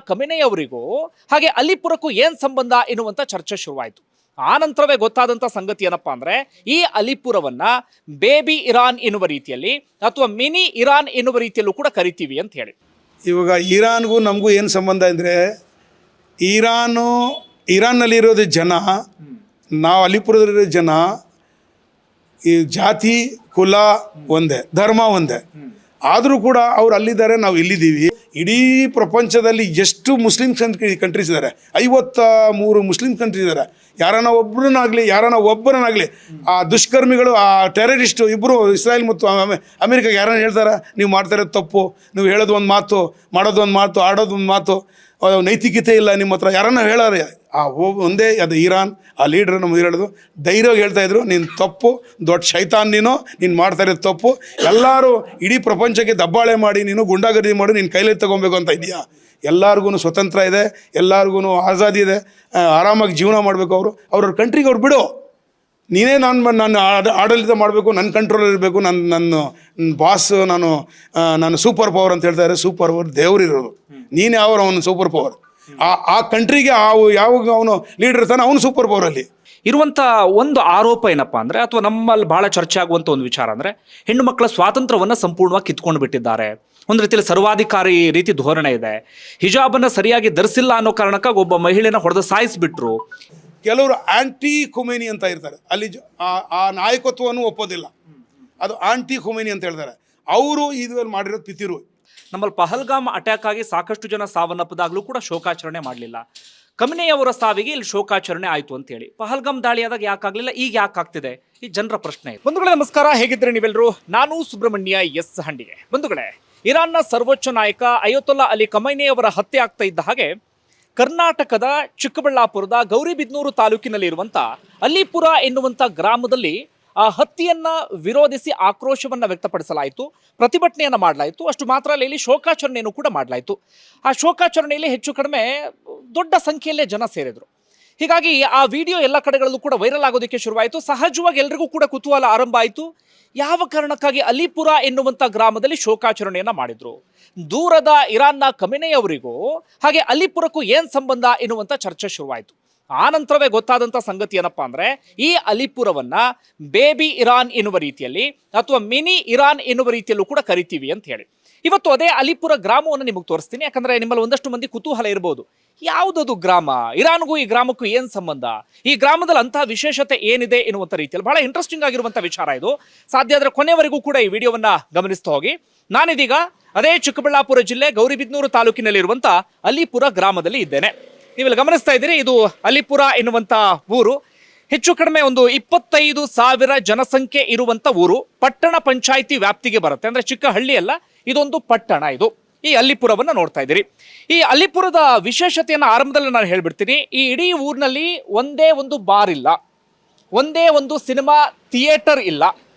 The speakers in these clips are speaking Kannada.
ಖಮೇನಿ ಅವರಿಗೂ ಹಾಗೆ ಅಲಿಪುರಕ್ಕೂ ಏನ್ ಸಂಬಂಧ ಎನ್ನುವಂತ ಚರ್ಚೆ ಶುರುವಾಯಿತು. ಆ ನಂತರವೇ ಗೊತ್ತಾದಂತ ಸಂಗತಿ ಏನಪ್ಪಾ ಅಂದ್ರೆ ಈ ಅಲಿಪುರವನ್ನ ಬೇಬಿ ಇರಾನ್ ಎನ್ನುವ ರೀತಿಯಲ್ಲಿ ಅಥವಾ ಮಿನಿ ಇರಾನ್ ಎನ್ನುವ ರೀತಿಯಲ್ಲೂ ಕೂಡ ಕರಿತೀವಿ ಅಂತ ಹೇಳಿ. ಇವಾಗ ಇರಾನ್ಗೂ ನಮಗೂ ಏನು ಸಂಬಂಧ ಅಂದರೆ ಇರಾನ್ನಲ್ಲಿರೋದು ಜನ, ನಾವು ಅಲಿಪುರದಲ್ಲಿರೋ ಜನ, ಈ ಜಾತಿ ಕುಲ ಒಂದೇ, ಧರ್ಮ ಒಂದೇ. ಆದರೂ ಕೂಡ ಅವ್ರು ಅಲ್ಲಿದ್ದಾರೆ, ನಾವು ಇಲ್ಲಿದ್ದೀವಿ. ಇಡೀ ಪ್ರಪಂಚದಲ್ಲಿ ಎಷ್ಟು ಮುಸ್ಲಿಂ ಕಂಟ್ರೀಸ್ ಇದ್ದಾರೆ, 53 ಮುಸ್ಲಿಂ ಕಂಟ್ರೀಸ್ ಇದ್ದಾರೆ. ಯಾರನ್ನ ಒಬ್ಬರನ್ನಾಗಲಿ ಆ ದುಷ್ಕರ್ಮಿಗಳು, ಆ ಟೆರರಿಸ್ಟು ಇಬ್ಬರು ಇಸ್ರಾಯೇಲ್ ಮತ್ತು ಅಮೆರಿಕಾಗೆ ಯಾರನ್ನ ಹೇಳ್ತಾರೆ ನೀವು ಮಾಡ್ತಾ ಇರೋದು ತಪ್ಪು, ನೀವು ಹೇಳೋದು ಒಂದು ಮಾತು, ಮಾಡೋದು ಒಂದು ಮಾತು, ಆಡೋದು ಒಂದು ಮಾತು, ನೈತಿಕತೆ ಇಲ್ಲ ನಿಮ್ಮ ಹತ್ರ, ಯಾರನ್ನ ಹೇಳೋರು? ಒಂದೇ ಅದು ಇರಾನ್. ಆ ಲೀಡ್ರ್ ನಮ್ಗೆ ಹೇಳೋದು ಧೈರ್ಯವಾಗಿ ಹೇಳ್ತಾಯಿದ್ರು, ನೀನು ತಪ್ಪು, ದೊಡ್ಡ ಶೈತಾನ್, ನೀನು ಮಾಡ್ತಾ ಇರೋದು ತಪ್ಪು. ಎಲ್ಲರೂ ಇಡೀ ಪ್ರಪಂಚಕ್ಕೆ ದಬ್ಬಾಳೆ ಮಾಡಿ ನೀನು ಗುಂಡಾಗರ್ದಿ ಮಾಡಿ ನೀನು ಕೈಲಿ ತೊಗೊಬೇಕು ಅಂತ ಇದೆಯಾ? ಎಲ್ಲರಿಗೂ ಸ್ವತಂತ್ರ ಇದೆ, ಎಲ್ಲರಿಗೂ ಆಜಾದಿ ಇದೆ, ಆರಾಮಾಗಿ ಜೀವನ ಮಾಡಬೇಕು. ಅವ್ರ ಕಂಟ್ರಿಗೆ ಅವ್ರು ಬಿಡು. ನೀನೇ ನಾನು ಆಡಳಿತ ಮಾಡಬೇಕು, ನನ್ನ ಕಂಟ್ರೋಲ್ ಇರಬೇಕು, ನನ್ನ ಬಾಸ್, ನಾನು ಸೂಪರ್ ಪವರ್ ಅಂತ ಹೇಳ್ತಾರೆ. ಸೂಪರ್ ಪವರ್ ದೇವ್ರಿರೋದು, ನೀನು ಅವನು ಸೂಪರ್ ಪವರ್. ಆ ಕಂಟ್ರಿಗೆ ಯಾವಾಗ ಅವನು ಲೀಡರ್ ಇರ್ತಾನೆ ಅವನು ಸೂಪರ್ ಪವರ್. ಅಲ್ಲಿ ಇರುವಂತ ಒಂದು ಆರೋಪ ಏನಪ್ಪಾ ಅಂದ್ರೆ, ಅಥವಾ ನಮ್ಮಲ್ಲಿ ಬಹಳ ಚರ್ಚೆ ಆಗುವಂತ ಒಂದು ವಿಚಾರ ಅಂದ್ರೆ, ಹೆಣ್ಣು ಮಕ್ಕಳ ಸ್ವಾತಂತ್ರ್ಯವನ್ನ ಸಂಪೂರ್ಣವಾಗಿ ಕಿತ್ಕೊಂಡು ಬಿಟ್ಟಿದ್ದಾರೆ. ಒಂದು ರೀತಿಯಲ್ಲಿ ಸರ್ವಾಧಿಕಾರಿ ರೀತಿ ಧೋರಣೆ ಇದೆ. ಹಿಜಾಬನ್ನ ಸರಿಯಾಗಿ ಧರಿಸಿಲ್ಲ ಅನ್ನೋ ಕಾರಣಕ್ಕಾಗಿ ಒಬ್ಬ ಮಹಿಳೆನ ಹೊಡೆದು ಸಾಯಿಸಿಬಿಟ್ರು. ಕೆಲವರು ಆಂಟಿ ಖುಮೇನಿ ಅಂತ ಇರ್ತಾರೆ, ಅಲ್ಲಿ ಆ ನಾಯಕತ್ವವನ್ನು ಒಪ್ಪೋದಿಲ್ಲ, ಅದು ಆಂಟಿ ಖುಮೇನಿ ಅಂತ ಹೇಳ್ತಾರೆ. ಅವರು ಇದು ಮಾಡಿರೋದು ಪಿತಿರು. ನಮ್ಮಲ್ಲಿ ಪಹಲ್ಗಾಮ್ ಅಟ್ಯಾಕ್ ಆಗಿ ಸಾಕಷ್ಟು ಜನ ಸಾವನ್ನಪ್ಪದಾಗಲೂ ಕೂಡ ಶೋಕಾಚರಣೆ ಮಾಡಲಿಲ್ಲ. ಖಮೇನಿ ಅವರ ಸಾವಿಗೆ ಇಲ್ಲಿ ಶೋಕಾಚರಣೆ ಆಯಿತು ಅಂತ ಹೇಳಿ. ಪಹಲ್ಗಾಮ್ ದಾಳಿ ಆದಾಗ ಯಾಕಾಗಲಿಲ್ಲ, ಈಗ ಯಾಕೆ ಆಗ್ತಿದೆ? ಈ ಜನರ ಪ್ರಶ್ನೆ. ಬಂಧುಗಳೇ ನಮಸ್ಕಾರ, ಹೇಗಿದ್ರೆ ನೀವೆಲ್ಲರೂ? ನಾನು ಸುಬ್ರಹ್ಮಣ್ಯ ಎಸ್ ಹಂಡಿಗೆ. ಬಂಧುಗಳೇ, ಇರಾನ್ನ ಸರ್ವೋಚ್ಚ ನಾಯಕ ಅಯತೊಲ್ಲಾ ಅಲಿ ಖಮೇನಿ ಅವರ ಹತ್ಯೆ ಆಗ್ತಾ ಇದ್ದ ಹಾಗೆ ಕರ್ನಾಟಕದ ಚಿಕ್ಕಬಳ್ಳಾಪುರದ ಗೌರಿಬಿದನೂರು ತಾಲೂಕಿನಲ್ಲಿ ಇರುವಂತ ಅಲಿಪುರ ಎನ್ನುವಂತ ಗ್ರಾಮದಲ್ಲಿ ಆ ಹತ್ಯೆಯನ್ನ ವಿರೋಧಿಸಿ ಆಕ್ರೋಶವನ್ನ ವ್ಯಕ್ತಪಡಿಸಲಾಯಿತು, ಪ್ರತಿಭಟನೆಯನ್ನ ಮಾಡಲಾಯಿತು. ಅಷ್ಟು ಮಾತ್ರ ಅಲ್ಲ, ಇಲ್ಲಿ ಶೋಕಾಚರಣೆಯನ್ನು ಕೂಡ ಮಾಡಲಾಯಿತು. ಆ ಶೋಕಾಚರಣೆಯಲ್ಲಿ ಹೆಚ್ಚು ಕಡಿಮೆ ದೊಡ್ಡ ಸಂಖ್ಯೆಯಲ್ಲೇ ಜನ ಸೇರಿದ್ರು. ಹೀಗಾಗಿ ಆ ವಿಡಿಯೋ ಎಲ್ಲ ಕಡೆಗಳಲ್ಲೂ ಕೂಡ ವೈರಲ್ ಆಗೋದಕ್ಕೆ ಶುರುವಾಯಿತು. ಸಹಜವಾಗಿ ಎಲ್ರಿಗೂ ಕೂಡ ಕುತೂಹಲ ಆರಂಭ ಆಯಿತು. ಯಾವ ಕಾರಣಕ್ಕಾಗಿ ಅಲಿಪುರ ಎನ್ನುವಂತ ಗ್ರಾಮದಲ್ಲಿ ಶೋಕಾಚರಣೆಯನ್ನ ಮಾಡಿದ್ರು? ದೂರದ ಇರಾನ್ನ ಖಮೇನಿ ಅವರಿಗೂ ಹಾಗೆ ಅಲಿಪುರಕ್ಕೂ ಏನ್ ಸಂಬಂಧ ಎನ್ನುವಂತ ಚರ್ಚೆ ಶುರುವಾಯಿತು. ಆ ನಂತರವೇ ಗೊತ್ತಾದಂಥ ಸಂಗತಿ ಏನಪ್ಪಾ ಅಂದ್ರೆ ಈ ಅಲಿಪುರವನ್ನ ಬೇಬಿ ಇರಾನ್ ಎನ್ನುವ ರೀತಿಯಲ್ಲಿ ಅಥವಾ ಮಿನಿ ಇರಾನ್ ಎನ್ನುವ ರೀತಿಯಲ್ಲೂ ಕೂಡ ಕರಿತೀವಿ ಅಂತ ಹೇಳಿ. ಇವತ್ತು ಅದೇ ಅಲಿಪುರ ಗ್ರಾಮವನ್ನು ನಿಮಗೆ ತೋರಿಸ್ತೀನಿ. ಯಾಕಂದ್ರೆ ನಿಮ್ಮಲ್ಲಿ ಒಂದಷ್ಟು ಮಂದಿ ಕುತೂಹಲ ಇರಬಹುದು, ಯಾವುದದು ಗ್ರಾಮ, ಇರಾನ್ಗೂ ಈ ಗ್ರಾಮಕ್ಕೂ ಏನ್ ಸಂಬಂಧ, ಈ ಗ್ರಾಮದಲ್ಲಿ ಅಂತಹ ವಿಶೇಷತೆ ಏನಿದೆ ಎನ್ನುವಂಥ ರೀತಿಯಲ್ಲಿ ಬಹಳ ಇಂಟ್ರೆಸ್ಟಿಂಗ್ ಆಗಿರುವಂಥ ವಿಚಾರ ಇದು. ಸಾಧ್ಯ ಆದರೆ ಕೊನೆವರೆಗೂ ಕೂಡ ಈ ವಿಡಿಯೋವನ್ನ ಗಮನಿಸ್ತಾ ಹೋಗಿ. ನಾನಿದೀಗ ಅದೇ ಚಿಕ್ಕಬಳ್ಳಾಪುರ ಜಿಲ್ಲೆ ಗೌರಿಬಿದನೂರು ತಾಲೂಕಿನಲ್ಲಿರುವಂಥ ಅಲಿಪುರ ಗ್ರಾಮದಲ್ಲಿ ಇದ್ದೇನೆ. ನೀವೆಲ್ಲ ಗಮನಿಸ್ತಾ ಇದ್ದೀರಿ, ಇದು ಅಲಿಪುರ ಎನ್ನುವಂತ ಊರು. ಹೆಚ್ಚು ಕಡಿಮೆ ಒಂದು 25,000 ಜನಸಂಖ್ಯೆ ಇರುವಂತ ಊರು. ಪಟ್ಟಣ ಪಂಚಾಯಿತಿ ವ್ಯಾಪ್ತಿಗೆ ಬರುತ್ತೆ. ಅಂದ್ರೆ ಚಿಕ್ಕ ಹಳ್ಳಿ ಅಲ್ಲ, ಇದೊಂದು ಪಟ್ಟಣ. ಇದು ಈ ಅಲಿಪುರವನ್ನ ನೋಡ್ತಾ ಇದ್ದೀರಿ. ಈ ಅಲಿಪುರದ ವಿಶೇಷತೆಯನ್ನು ಆರಂಭದಲ್ಲಿ ನಾನು ಹೇಳ್ಬಿಡ್ತೀನಿ. ಈ ಇಡೀ ಊರಿನಲ್ಲಿ ಒಂದೇ ಒಂದು ಬಾರ್ ಇಲ್ಲ, ಒಂದೇ ಒಂದು ಸಿನಿಮಾ ಥಿಯೇಟರ್ ಇಲ್ಲ.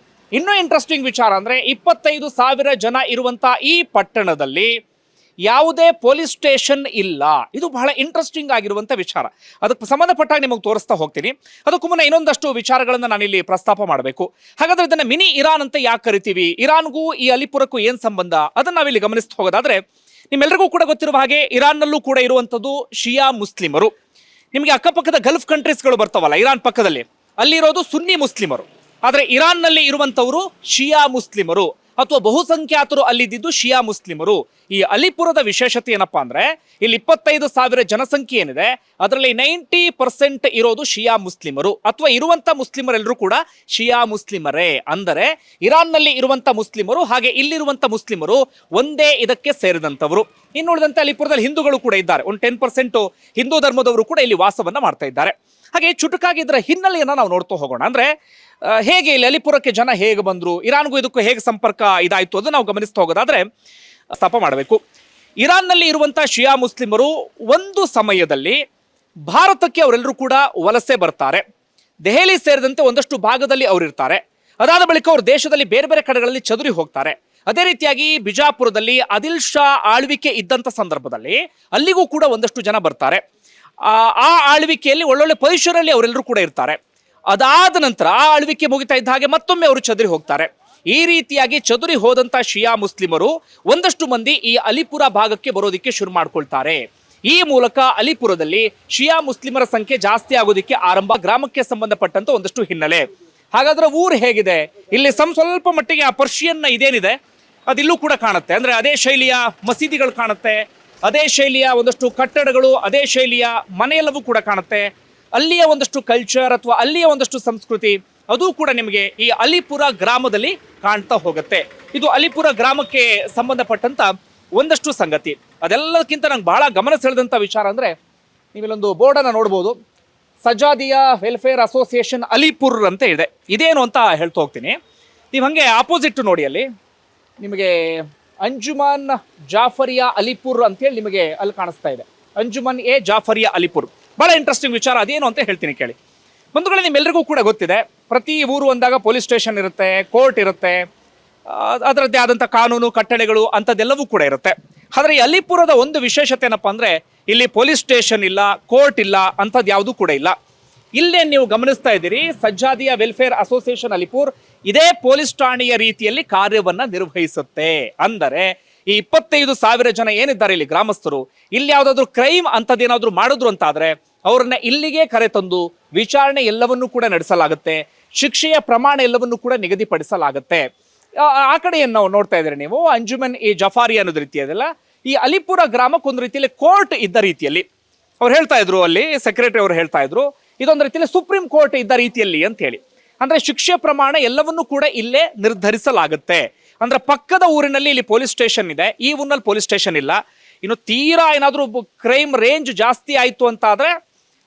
ಇನ್ನೂ ಇಂಟ್ರೆಸ್ಟಿಂಗ್ ವಿಚಾರ ಅಂದ್ರೆ 25,000 ಜನ ಇರುವಂತ ಈ ಪಟ್ಟಣದಲ್ಲಿ ಯಾವುದೇ ಪೊಲೀಸ್ ಸ್ಟೇಷನ್ ಇಲ್ಲ. ಇದು ಬಹಳ ಇಂಟ್ರೆಸ್ಟಿಂಗ್ ಆಗಿರುವಂಥ ವಿಚಾರ. ಅದಕ್ಕೆ ಸಂಬಂಧಪಟ್ಟಾಗ ನಿಮಗೆ ತೋರಿಸ್ತಾ ಹೋಗ್ತೀನಿ. ಅದಕ್ಕೂ ಮುನ್ನ ಇನ್ನೊಂದಷ್ಟು ವಿಚಾರಗಳನ್ನು ನಾನಿಲ್ಲಿ ಪ್ರಸ್ತಾಪ ಮಾಡಬೇಕು. ಹಾಗಾದ್ರೆ ಇದನ್ನ ಮಿನಿ ಇರಾನ್ ಅಂತ ಯಾಕೆ ಕರಿತೀವಿ, ಇರಾನ್ಗೂ ಈ ಅಲಿಪುರಕ್ಕೂ ಏನು ಸಂಬಂಧ, ಅದನ್ನು ನಾವಿಲ್ಲಿ ಗಮನಿಸ್ತಾ ಹೋಗೋದಾದ್ರೆ, ನಿಮ್ಮೆಲ್ಲರಿಗೂ ಕೂಡ ಗೊತ್ತಿರುವ ಹಾಗೆ ಇರಾನ್ನಲ್ಲೂ ಕೂಡ ಇರುವಂಥದ್ದು ಶಿಯಾ ಮುಸ್ಲಿಮರು. ನಿಮಗೆ ಅಕ್ಕಪಕ್ಕದ ಗಲ್ಫ್ ಕಂಟ್ರೀಸ್ಗಳು ಬರ್ತಾವಲ್ಲ ಇರಾನ್ ಪಕ್ಕದಲ್ಲಿ, ಅಲ್ಲಿರೋದು ಸುನ್ನಿ ಮುಸ್ಲಿಮರು. ಆದರೆ ಇರಾನ್ನಲ್ಲಿ ಇರುವಂಥವರು ಶಿಯಾ ಮುಸ್ಲಿಮರು ಅಥವಾ ಬಹುಸಂಖ್ಯಾತರು ಅಲ್ಲಿದ್ದು ಶಿಯಾ ಮುಸ್ಲಿಮರು. ಈ ಅಲಿಪುರದ ವಿಶೇಷತೆ ಏನಪ್ಪಾ ಅಂದ್ರೆ, ಇಲ್ಲಿ 25,000 ಜನಸಂಖ್ಯೆ ಏನಿದೆ ಅದರಲ್ಲಿ 90% ಇರೋದು ಶಿಯಾ ಮುಸ್ಲಿಮರು, ಅಥವಾ ಇರುವಂತ ಮುಸ್ಲಿಮರೆಲ್ಲರೂ ಕೂಡ ಶಿಯಾ ಮುಸ್ಲಿಮರೇ. ಅಂದರೆ ಇರಾನ್ನಲ್ಲಿ ಇರುವಂತ ಮುಸ್ಲಿಮರು ಹಾಗೆ ಇಲ್ಲಿರುವಂತ ಮುಸ್ಲಿಮರು ಒಂದೇ ಇದಕ್ಕೆ ಸೇರಿದಂತವರು. ಇನ್ನುಳಿದಂತೆ ಅಲಿಪುರದಲ್ಲಿ ಹಿಂದೂಗಳು ಕೂಡ ಇದ್ದಾರೆ. ಒಂದು 10% ಹಿಂದೂ ಧರ್ಮದವರು ಕೂಡ ಇಲ್ಲಿ ವಾಸವನ್ನ ಮಾಡ್ತಾ ಇದ್ದಾರೆ. ಹಾಗೆ ಚುಟುಕಾಗಿ ಇದರ ಹಿನ್ನೆಲೆಯನ್ನ ನಾವು ನೋಡ್ತಾ ಹೋಗೋಣ. ಅಂದ್ರೆ ಹೇಗೆ ಇಲ್ಲಿ ಅಲಿಪುರಕ್ಕೆ ಜನ ಹೇಗೆ ಬಂದ್ರು, ಇರಾನ್ಗೂ ಇದಕ್ಕೂ ಹೇಗೆ ಸಂಪರ್ಕ ಇದಾಯ್ತು ಅದು ನಾವು ಗಮನಿಸ್ತಾ ಹೋಗೋದಾದ್ರೆ ಸ್ಥಾಪ ಮಾಡಬೇಕು. ಇರಾನ್ನಲ್ಲಿ ಇರುವಂತಹ ಶಿಯಾ ಮುಸ್ಲಿಮರು ಒಂದು ಸಮಯದಲ್ಲಿ ಭಾರತಕ್ಕೆ ಅವರೆಲ್ಲರೂ ಕೂಡ ವಲಸೆ ಬರ್ತಾರೆ. ದೆಹಲಿ ಸೇರಿದಂತೆ ಒಂದಷ್ಟು ಭಾಗದಲ್ಲಿ ಅವರಿರ್ತಾರೆ. ಅದಾದ ಬಳಿಕ ಅವರು ದೇಶದಲ್ಲಿ ಬೇರೆ ಬೇರೆ ಕಡೆಗಳಲ್ಲಿ ಚದುರಿ ಹೋಗ್ತಾರೆ. ಅದೇ ರೀತಿಯಾಗಿ ಬಿಜಾಪುರದಲ್ಲಿ ಆದಿಲ್ ಶಾ ಆಳ್ವಿಕೆ ಇದ್ದಂಥ ಸಂದರ್ಭದಲ್ಲಿ ಅಲ್ಲಿಗೂ ಕೂಡ ಒಂದಷ್ಟು ಜನ ಬರ್ತಾರೆ. ಆ ಆಳ್ವಿಕೆಯಲ್ಲಿ ಒಳ್ಳೊಳ್ಳೆ ಪೊಸಿಷನಲ್ಲಿ ಅವರೆಲ್ಲರೂ ಕೂಡ ಇರ್ತಾರೆ. ಅದಾದ ನಂತರ ಆ ಆಳ್ವಿಕೆ ಮುಗಿತಾ ಇದ್ದ ಹಾಗೆ ಮತ್ತೊಮ್ಮೆ ಅವರು ಚದುರಿ ಹೋಗ್ತಾರೆ. ಈ ರೀತಿಯಾಗಿ ಚದುರಿ ಹೋದಂತ ಶಿಯಾ ಮುಸ್ಲಿಮರು ಒಂದಷ್ಟು ಮಂದಿ ಈ ಅಲಿಪುರ ಭಾಗಕ್ಕೆ ಬರೋದಕ್ಕೆ ಶುರು ಮಾಡ್ಕೊಳ್ತಾರೆ. ಈ ಮೂಲಕ ಅಲಿಪುರದಲ್ಲಿ ಶಿಯಾ ಮುಸ್ಲಿಮರ ಸಂಖ್ಯೆ ಜಾಸ್ತಿ ಆಗೋದಕ್ಕೆ ಆರಂಭ. ಗ್ರಾಮಕ್ಕೆ ಸಂಬಂಧಪಟ್ಟಂತ ಒಂದಷ್ಟು ಹಿನ್ನೆಲೆ. ಹಾಗಾದ್ರೆ ಊರು ಹೇಗಿದೆ? ಇಲ್ಲಿ ಸ್ವಲ್ಪ ಮಟ್ಟಿಗೆ ಆ ಪರ್ಷಿಯನ್ ಇದೇನಿದೆ ಅದಿಲ್ಲೂ ಕೂಡ ಕಾಣುತ್ತೆ. ಅಂದ್ರೆ ಅದೇ ಶೈಲಿಯ ಮಸೀದಿಗಳು ಕಾಣುತ್ತೆ, ಅದೇ ಶೈಲಿಯ ಒಂದಷ್ಟು ಕಟ್ಟಡಗಳು, ಅದೇ ಶೈಲಿಯ ಮನೆಯೆಲ್ಲವೂ ಕೂಡ ಕಾಣುತ್ತೆ. ಅಲ್ಲಿಯ ಒಂದಷ್ಟು ಕಲ್ಚರ್ ಅಥವಾ ಅಲ್ಲಿಯ ಒಂದಷ್ಟು ಸಂಸ್ಕೃತಿ ಅದು ಕೂಡ ನಿಮಗೆ ಈ ಅಲಿಪುರ ಗ್ರಾಮದಲ್ಲಿ ಕಾಣ್ತಾ ಹೋಗುತ್ತೆ. ಇದು ಅಲಿಪುರ ಗ್ರಾಮಕ್ಕೆ ಸಂಬಂಧಪಟ್ಟಂತ ಒಂದಷ್ಟು ಸಂಗತಿ. ಅದೆಲ್ಲಕ್ಕಿಂತ ನಂಗೆ ಬಹಳ ಗಮನ ಸೆಳೆದಂಥ ವಿಚಾರ ಅಂದರೆ, ನೀವಿಲ್ಲೊಂದು ಬೋರ್ಡನ್ನು ನೋಡ್ಬೋದು, ಸಜಾದಿಯಾ ವೆಲ್ಫೇರ್ ಅಸೋಸಿಯೇಷನ್ ಅಲಿಪುರ್ ಅಂತ ಇದೆ. ಇದೇನು ಅಂತ ಹೇಳ್ತಾ ಹೋಗ್ತೀನಿ. ನೀವು ಹಾಗೆ ಆಪೋಸಿಟ್ ನೋಡಿ, ಅಲ್ಲಿ ನಿಮಗೆ ಅಂಜುಮನ್ ಜಾಫರಿಯಾ ಅಲಿಪುರ್ ಅಂತೇಳಿ ನಿಮಗೆ ಅಲ್ಲಿ ಕಾಣಿಸ್ತಾ ಇದೆ. ಅಂಜುಮನ್ ಎ ಜಾಫರಿಯಾ ಅಲಿಪುರ್. ಬಹಳ ಇಂಟ್ರೆಸ್ಟಿಂಗ್ ವಿಚಾರ. ಅದೇನು ಅಂತ ಹೇಳ್ತೀನಿ ಕೇಳಿ. ಬಂಧುಗಳೇ, ನಿಮ್ಮೆಲ್ಲರಿಗೂ ಕೂಡ ಗೊತ್ತಿದೆ, ಪ್ರತಿ ಊರು ಅಂದಾಗ ಪೊಲೀಸ್ ಸ್ಟೇಷನ್ ಇರುತ್ತೆ, ಕೋರ್ಟ್ ಇರುತ್ತೆ, ಅದರದ್ದೇ ಆದಂಥ ಕಾನೂನು ಕಟ್ಟಳೆಗಳು ಅಂಥದ್ದೆಲ್ಲವೂ ಕೂಡ ಇರುತ್ತೆ. ಆದರೆ ಈ ಅಲಿಪುರದ ಒಂದು ವಿಶೇಷತೆ ಏನಪ್ಪ ಅಂದರೆ, ಇಲ್ಲಿ ಪೊಲೀಸ್ ಸ್ಟೇಷನ್ ಇಲ್ಲ, ಕೋರ್ಟ್ ಇಲ್ಲ, ಅಂಥದ್ದು ಯಾವುದೂ ಕೂಡ ಇಲ್ಲ. ಇಲ್ಲೇ ನೀವು ಗಮನಿಸ್ತಾ ಇದ್ದೀರಿ, ಸಜ್ಜಾದಿಯಾ ವೆಲ್ಫೇರ್ ಅಸೋಸಿಯೇಷನ್ ಅಲಿಪುರ್ ಇದೇ ಪೊಲೀಸ್ ಠಾಣೆಯ ರೀತಿಯಲ್ಲಿ ಕಾರ್ಯವನ್ನ ನಿರ್ವಹಿಸುತ್ತೆ. ಅಂದರೆ ಈ 25,000 ಜನ ಏನಿದ್ದಾರೆ ಇಲ್ಲಿ ಗ್ರಾಮಸ್ಥರು, ಇಲ್ಲಿ ಯಾವುದಾದ್ರೂ ಕ್ರೈಮ್ ಅಂಥದ್ದೇನಾದ್ರೂ ಮಾಡಿದ್ರು ಅಂತಾದ್ರೆ ಅವ್ರನ್ನ ಇಲ್ಲಿಗೆ ಕರೆತಂದು ವಿಚಾರಣೆ ಎಲ್ಲವನ್ನೂ ಕೂಡ ನಡೆಸಲಾಗುತ್ತೆ. ಶಿಕ್ಷೆಯ ಪ್ರಮಾಣ ಎಲ್ಲವನ್ನೂ ಕೂಡ ನಿಗದಿಪಡಿಸಲಾಗುತ್ತೆ. ಆ ಕಡೆ ಏನು ನಾವು ನೋಡ್ತಾ ಇದ್ದೀರಿ ನೀವು, ಅಂಜುಮನ್ ಎ ಜಫಾರಿ ಅನ್ನೋದು ರೀತಿ ಅದೆಲ್ಲ ಈ ಅಲಿಪುರ ಗ್ರಾಮಕ್ಕೆ ಒಂದು ರೀತಿಯಲ್ಲಿ ಕೋರ್ಟ್ ಇದ್ದ ರೀತಿಯಲ್ಲಿ ಅವ್ರು ಹೇಳ್ತಾ ಇದ್ರು. ಅಲ್ಲಿ ಸೆಕ್ರೆಟರಿ ಅವರು ಹೇಳ್ತಾ ಇದ್ರು, ಇದೊಂದು ರೀತಿಯಲ್ಲಿ ಸುಪ್ರೀಂ ಕೋರ್ಟ್ ಇದ್ದ ರೀತಿಯಲ್ಲಿ ಅಂತ ಹೇಳಿ. ಅಂದ್ರೆ ಶಿಕ್ಷೆ ಪ್ರಮಾಣ ಎಲ್ಲವನ್ನೂ ಕೂಡ ಇಲ್ಲೇ ನಿರ್ಧರಿಸಲಾಗುತ್ತೆ. ಅಂದ್ರೆ ಪಕ್ಕದ ಊರಿನಲ್ಲಿ ಇಲ್ಲಿ ಪೊಲೀಸ್ ಸ್ಟೇಷನ್ ಇದೆ, ಈ ಊರಿನಲ್ಲಿ ಪೊಲೀಸ್ ಸ್ಟೇಷನ್ ಇಲ್ಲ. ಇನ್ನು ತೀರಾ ಏನಾದರೂ ಕ್ರೈಮ್ ರೇಂಜ್ ಜಾಸ್ತಿ ಆಯಿತು ಅಂತ ಆದರೆ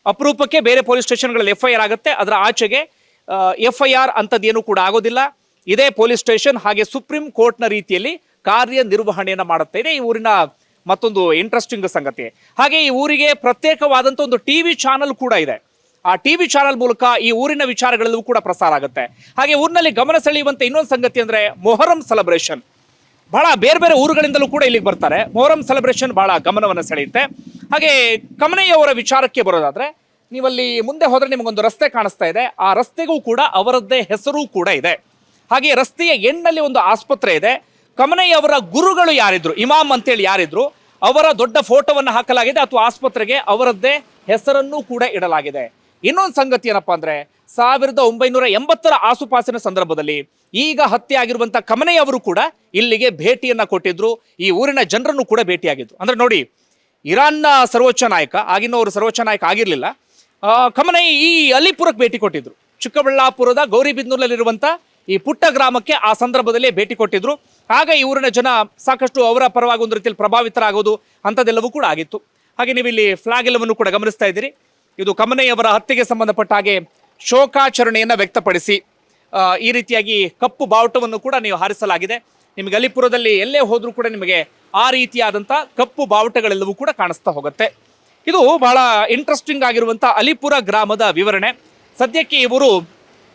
ಅಪರೂಪಕ್ಕೆ ಬೇರೆ ಪೊಲೀಸ್ ಸ್ಟೇಷನ್ಗಳಲ್ಲಿ FIR ಆಗುತ್ತೆ. ಅದರ ಆಚೆಗೆ FIR ಅಂಥದ್ದೇನು ಕೂಡ ಆಗೋದಿಲ್ಲ. ಇದೇ ಪೊಲೀಸ್ ಸ್ಟೇಷನ್ ಹಾಗೆ ಸುಪ್ರೀಂ ಕೋರ್ಟ್ನ ರೀತಿಯಲ್ಲಿ ಕಾರ್ಯನಿರ್ವಹಣೆಯನ್ನು ಮಾಡುತ್ತೆ. ಇದೆ ಈ ಊರಿನ ಮತ್ತೊಂದು ಇಂಟ್ರೆಸ್ಟಿಂಗ್ ಸಂಗತಿ. ಹಾಗೆ ಈ ಊರಿಗೆ ಪ್ರತ್ಯೇಕವಾದಂಥ ಒಂದು TV ಚಾನಲ್ ಕೂಡ ಇದೆ. ಆ TV ಚಾನಲ್ ಮೂಲಕ ಈ ಊರಿನ ವಿಚಾರಗಳೆಲ್ಲವೂ ಕೂಡ ಪ್ರಸಾರ ಆಗುತ್ತೆ. ಹಾಗೆ ಊರಿನಲ್ಲಿ ಗಮನ ಸೆಳೆಯುವಂಥ ಇನ್ನೊಂದು ಸಂಗತಿ ಅಂದರೆ ಮೊಹರಂ ಸೆಲೆಬ್ರೇಷನ್. ಬಹಳ ಬೇರೆ ಬೇರೆ ಊರುಗಳಿಂದಲೂ ಕೂಡ ಇಲ್ಲಿಗೆ ಬರ್ತಾರೆ. ಮೊಹರಂ ಸೆಲೆಬ್ರೇಷನ್ ಬಹಳ ಗಮನವನ್ನು ಸೆಳೆಯುತ್ತೆ. ಹಾಗೆ ಕಮನಯ್ಯವರ ವಿಚಾರಕ್ಕೆ ಬರೋದಾದ್ರೆ, ನೀವಲ್ಲಿ ಮುಂದೆ ಹೋದ್ರೆ ನಿಮಗೊಂದು ರಸ್ತೆ ಕಾಣಿಸ್ತಾ ಇದೆ. ಆ ರಸ್ತೆಗೂ ಕೂಡ ಅವರದ್ದೇ ಹೆಸರು ಕೂಡ ಇದೆ. ಹಾಗೆ ರಸ್ತೆಯ ಎಂಡ್ನಲ್ಲಿ ಒಂದು ಆಸ್ಪತ್ರೆ ಇದೆ. ಕಮನಯ್ಯವರ ಗುರುಗಳು ಯಾರಿದ್ರು, ಇಮಾಮ್ ಅಂತೇಳಿ ಯಾರಿದ್ರು, ಅವರ ದೊಡ್ಡ ಫೋಟೋವನ್ನು ಹಾಕಲಾಗಿದೆ ಅಥವಾ ಆಸ್ಪತ್ರೆಗೆ ಅವರದ್ದೇ ಹೆಸರನ್ನು ಕೂಡ ಇಡಲಾಗಿದೆ. ಇನ್ನೊಂದು ಸಂಗತಿ ಏನಪ್ಪಾ ಅಂದ್ರೆ, 1980ರ ಆಸುಪಾಸಿನ ಸಂದರ್ಭದಲ್ಲಿ ಈಗ ಹತ್ಯೆ ಆಗಿರುವಂತ ಕಮನಯ್ಯ ಅವರು ಕೂಡ ಇಲ್ಲಿಗೆ ಭೇಟಿಯನ್ನ ಕೊಟ್ಟಿದ್ರು. ಈ ಊರಿನ ಜನರನ್ನು ಕೂಡ ಭೇಟಿಯಾಗಿದ್ರು. ಅಂದ್ರೆ ನೋಡಿ, ಇರಾನ್ನ ಸರ್ವೋಚ್ಚ ನಾಯಕ, ಆಗಿನವರು ಸರ್ವೋಚ್ಚ ನಾಯಕ ಆಗಿರಲಿಲ್ಲ, ಕಮನಯ್ಯ ಈ ಅಲಿಪುರಕ್ಕೆ ಭೇಟಿ ಕೊಟ್ಟಿದ್ರು. ಚಿಕ್ಕಬಳ್ಳಾಪುರದ ಗೌರಿಬಿದನೂರಲ್ಲಿರುವಂತ ಈ ಪುಟ್ಟ ಗ್ರಾಮಕ್ಕೆ ಆ ಸಂದರ್ಭದಲ್ಲಿ ಭೇಟಿ ಕೊಟ್ಟಿದ್ರು. ಆಗ ಈ ಊರಿನ ಜನ ಸಾಕಷ್ಟು ಅವರ ಪರವಾಗಿ ಒಂದು ರೀತಿಯಲ್ಲಿ ಪ್ರಭಾವಿತರಾಗೋದು ಅಂಥದ್ದೆಲ್ಲವೂ ಕೂಡ ಆಗಿತ್ತು. ಹಾಗೆ ನೀವು ಇಲ್ಲಿ ಫ್ಲಾಗ್ ಎಲ್ಲವನ್ನು ಕೂಡ ಗಮನಿಸ್ತಾ ಇದ್ದೀರಿ. ಇದು ಕಮನಯ್ಯವರ ಹತ್ಯೆಗೆ ಸಂಬಂಧಪಟ್ಟ ಹಾಗೆ ಶೋಕಾಚರಣೆಯನ್ನು ವ್ಯಕ್ತಪಡಿಸಿ ಈ ರೀತಿಯಾಗಿ ಕಪ್ಪು ಬಾವುಟವನ್ನು ಕೂಡ ನೀವು ಹಾರಿಸಲಾಗಿದೆ. ನಿಮಗೆ ಅಲಿಪುರದಲ್ಲಿ ಎಲ್ಲೇ ಹೋದ್ರೂ ಕೂಡ ನಿಮಗೆ ಆ ರೀತಿಯಾದಂಥ ಕಪ್ಪು ಬಾವುಟಗಳೆಲ್ಲವೂ ಕೂಡ ಕಾಣಿಸ್ತಾ ಹೋಗುತ್ತೆ. ಇದು ಬಹಳ ಇಂಟ್ರೆಸ್ಟಿಂಗ್ ಆಗಿರುವಂಥ ಅಲಿಪುರ ಗ್ರಾಮದ ವಿವರಣೆ. ಸದ್ಯಕ್ಕೆ ಇವರು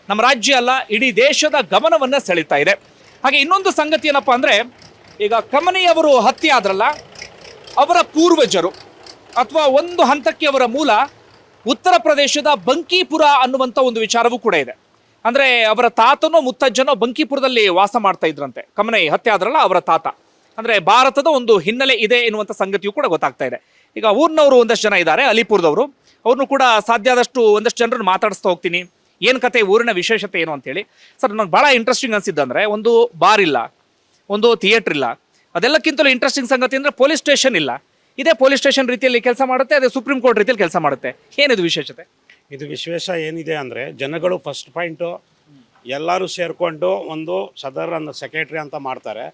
ನಮ್ಮ ರಾಜ್ಯ ಅಲ್ಲ, ಇಡೀ ದೇಶದ ಗಮನವನ್ನು ಸೆಳೀತಾ ಇದೆ. ಹಾಗೆ ಇನ್ನೊಂದು ಸಂಗತಿ ಏನಪ್ಪ ಅಂದರೆ, ಈಗ ಕಮನಯ್ಯವರು ಹತ್ಯೆ ಆದ್ರಲ್ಲ, ಅವರ ಪೂರ್ವಜರು ಅಥವಾ ಒಂದು ಹಂತಕ್ಕೆ ಅವರ ಮೂಲ ಉತ್ತರ ಪ್ರದೇಶದ ಬಂಕೀಪುರ ಅನ್ನುವಂಥ ಒಂದು ವಿಚಾರವೂ ಕೂಡ ಇದೆ. ಅಂದರೆ ಅವರ ತಾತನೋ ಮುತ್ತಜ್ಜನೋ ಬಂಕೀಪುರದಲ್ಲಿ ವಾಸ ಮಾಡ್ತಾ ಇದ್ರಂತೆ. ಕಮನಯ್ಯ ಹತ್ಯೆ ಆದ್ರಲ್ಲ ಅವರ ತಾತ. ಅಂದರೆ ಭಾರತದ ಒಂದು ಹಿನ್ನೆಲೆ ಇದೆ ಎನ್ನುವಂಥ ಸಂಗತಿಯೂ ಕೂಡ ಗೊತ್ತಾಗ್ತಾ ಇದೆ. ಈಗ ಊರಿನವರು ಒಂದಷ್ಟು ಜನ ಇದ್ದಾರೆ ಅಲಿಪುರದವರು, ಅವ್ರನ್ನೂ ಕೂಡ ಸಾಧ್ಯ ಆದಷ್ಟು ಒಂದಷ್ಟು ಜನರನ್ನು ಮಾತಾಡಿಸ್ತಾ ಹೋಗ್ತೀನಿ. ಏನು ಕತೆ, ಊರಿನ ವಿಶೇಷತೆ ಏನು ಅಂತೇಳಿ. ಸರ್, ನನಗೆ ಭಾಳ ಇಂಟ್ರೆಸ್ಟಿಂಗ್ ಅನಿಸಿದ್ದಂದರೆ, ಒಂದು ಬಾರ್ ಇಲ್ಲ, ಒಂದು ಥಿಯೇಟ್ರ್ ಇಲ್ಲ. ಅದೆಲ್ಲಕ್ಕಿಂತಲೂ ಇಂಟ್ರೆಸ್ಟಿಂಗ್ ಸಂಗತಿ ಅಂದರೆ ಪೊಲೀಸ್ ಸ್ಟೇಷನ್ ಇಲ್ಲ. ಇದೇ ಪೊಲೀಸ್ ಸ್ಟೇಷನ್ ರೀತಿಯಲ್ಲಿ ಕೆಲಸ ಮಾಡುತ್ತೆ, ಅದೇ ಸುಪ್ರೀಂ ಕೋರ್ಟ್ ರೀತಿಯಲ್ಲಿ ಕೆಲಸ ಮಾಡುತ್ತೆ. ಏನಿದು ವಿಶೇಷತೆ? ಇದು ವಿಶೇಷ ಏನಿದೆ ಅಂದರೆ, ಜನಗಳು ಫಸ್ಟ್ ಪಾಯಿಂಟು ಎಲ್ಲರೂ ಸೇರಿಕೊಂಡು ಒಂದು ಸದರ್ ಅನ್ನೋ ಸೆಕ್ರೆಟ್ರಿ ಅಂತ ಮಾಡ್ತಾರೆ.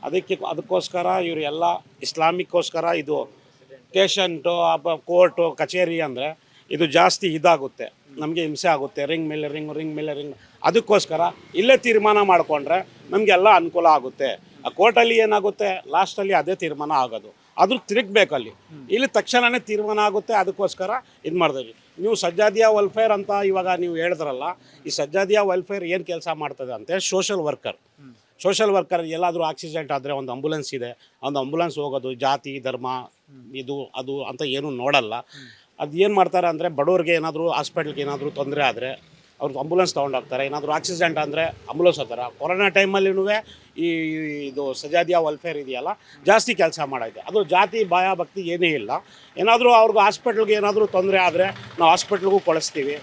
ಅದಕ್ಕೋಸ್ಕರ ಇವರು ಎಲ್ಲ ಇಸ್ಲಾಮಿಕ್ಕೋಸ್ಕರ ಇದು ಸ್ಟೇಷನ್ಟು ಕೋರ್ಟು ಕಚೇರಿ ಅಂದರೆ ಇದು ಜಾಸ್ತಿ ಇದಾಗುತ್ತೆ, ನಮಗೆ ಹಿಂಸೆ ಆಗುತ್ತೆ. ರಿಂಗ್ ಮೇಲೆ ರಿಂಗ್ ಅದಕ್ಕೋಸ್ಕರ ಇಲ್ಲೇ ತೀರ್ಮಾನ ಮಾಡಿಕೊಂಡ್ರೆ ನಮಗೆಲ್ಲ ಅನುಕೂಲ ಆಗುತ್ತೆ. ಆ ಕೋರ್ಟಲ್ಲಿ ಏನಾಗುತ್ತೆ, ಲಾಸ್ಟಲ್ಲಿ ಅದೇ ತೀರ್ಮಾನ ಆಗೋದು, ಅದು ತಿರುಗಬೇಕಲ್ಲಿ. ಇಲ್ಲಿ ತಕ್ಷಣವೇ ತೀರ್ಮಾನ ಆಗುತ್ತೆ. ಅದಕ್ಕೋಸ್ಕರ ಇದು ಮಾಡಿದ್ವಿ. ನೀವು ಸಜ್ಜಾದಿಯಾ ವೆಲ್ಫೇರ್ ಅಂತ ಇವಾಗ ನೀವು ಹೇಳಿದ್ರಲ್ಲ, ಈ ಸಜ್ಜಾದಿಯಾ ವೆಲ್ಫೇರ್ ಏನು ಕೆಲಸ ಮಾಡ್ತದೆ ಅಂತ, ಸೋಷಲ್ ವರ್ಕರ್ ಎಲ್ಲಾದರೂ ಆಕ್ಸಿಡೆಂಟ್ ಆದರೆ ಒಂದು ಆಂಬುಲೆನ್ಸ್ ಇದೆ, ಒಂದು ಆಂಬುಲೆನ್ಸ್ ಹೋಗೋದು, ಜಾತಿ ಧರ್ಮ ಇದು ಅದು ಅಂತ ಏನೂ ನೋಡಲ್ಲ. ಅದು ಏನು ಮಾಡ್ತಾರೆ ಅಂದರೆ, ಬಡವ್ರಿಗೆ ಏನಾದರೂ ಹಾಸ್ಪಿಟ್ಲ್ಗೆ ಏನಾದರೂ ತೊಂದರೆ ಆದರೆ ಅವ್ರು ಆಂಬುಲೆನ್ಸ್ ತೊಗೊಂಡೋಗ್ತಾರೆ. ಏನಾದರೂ ಆಕ್ಸಿಡೆಂಟ್ ಅಂದರೆ ಆಂಬುಲೆನ್ಸ್ ಹೋಗ್ತಾರೆ. ಕೊರೋನಾ ಟೈಮಲ್ಲಿನೂ ಈ ಇದು ಸಜಾದಿಯಾ ವೆಲ್ಫೇರ್ ಇದೆಯಲ್ಲ ಜಾಸ್ತಿ ಕೆಲಸ ಮಾಡೈತೆ. ಅದು ಜಾತಿ ಭಯ ಭಕ್ತಿ ಏನೇ ಇಲ್ಲ. ಏನಾದರೂ ಅವ್ರಿಗೆ ಹಾಸ್ಪಿಟ್ಲ್ಗೆ ಏನಾದರೂ ತೊಂದರೆ ಆದರೆ ನಾವು ಹಾಸ್ಪಿಟ್ಲ್ಗೂ ಕಳಿಸ್ತೀವಿ.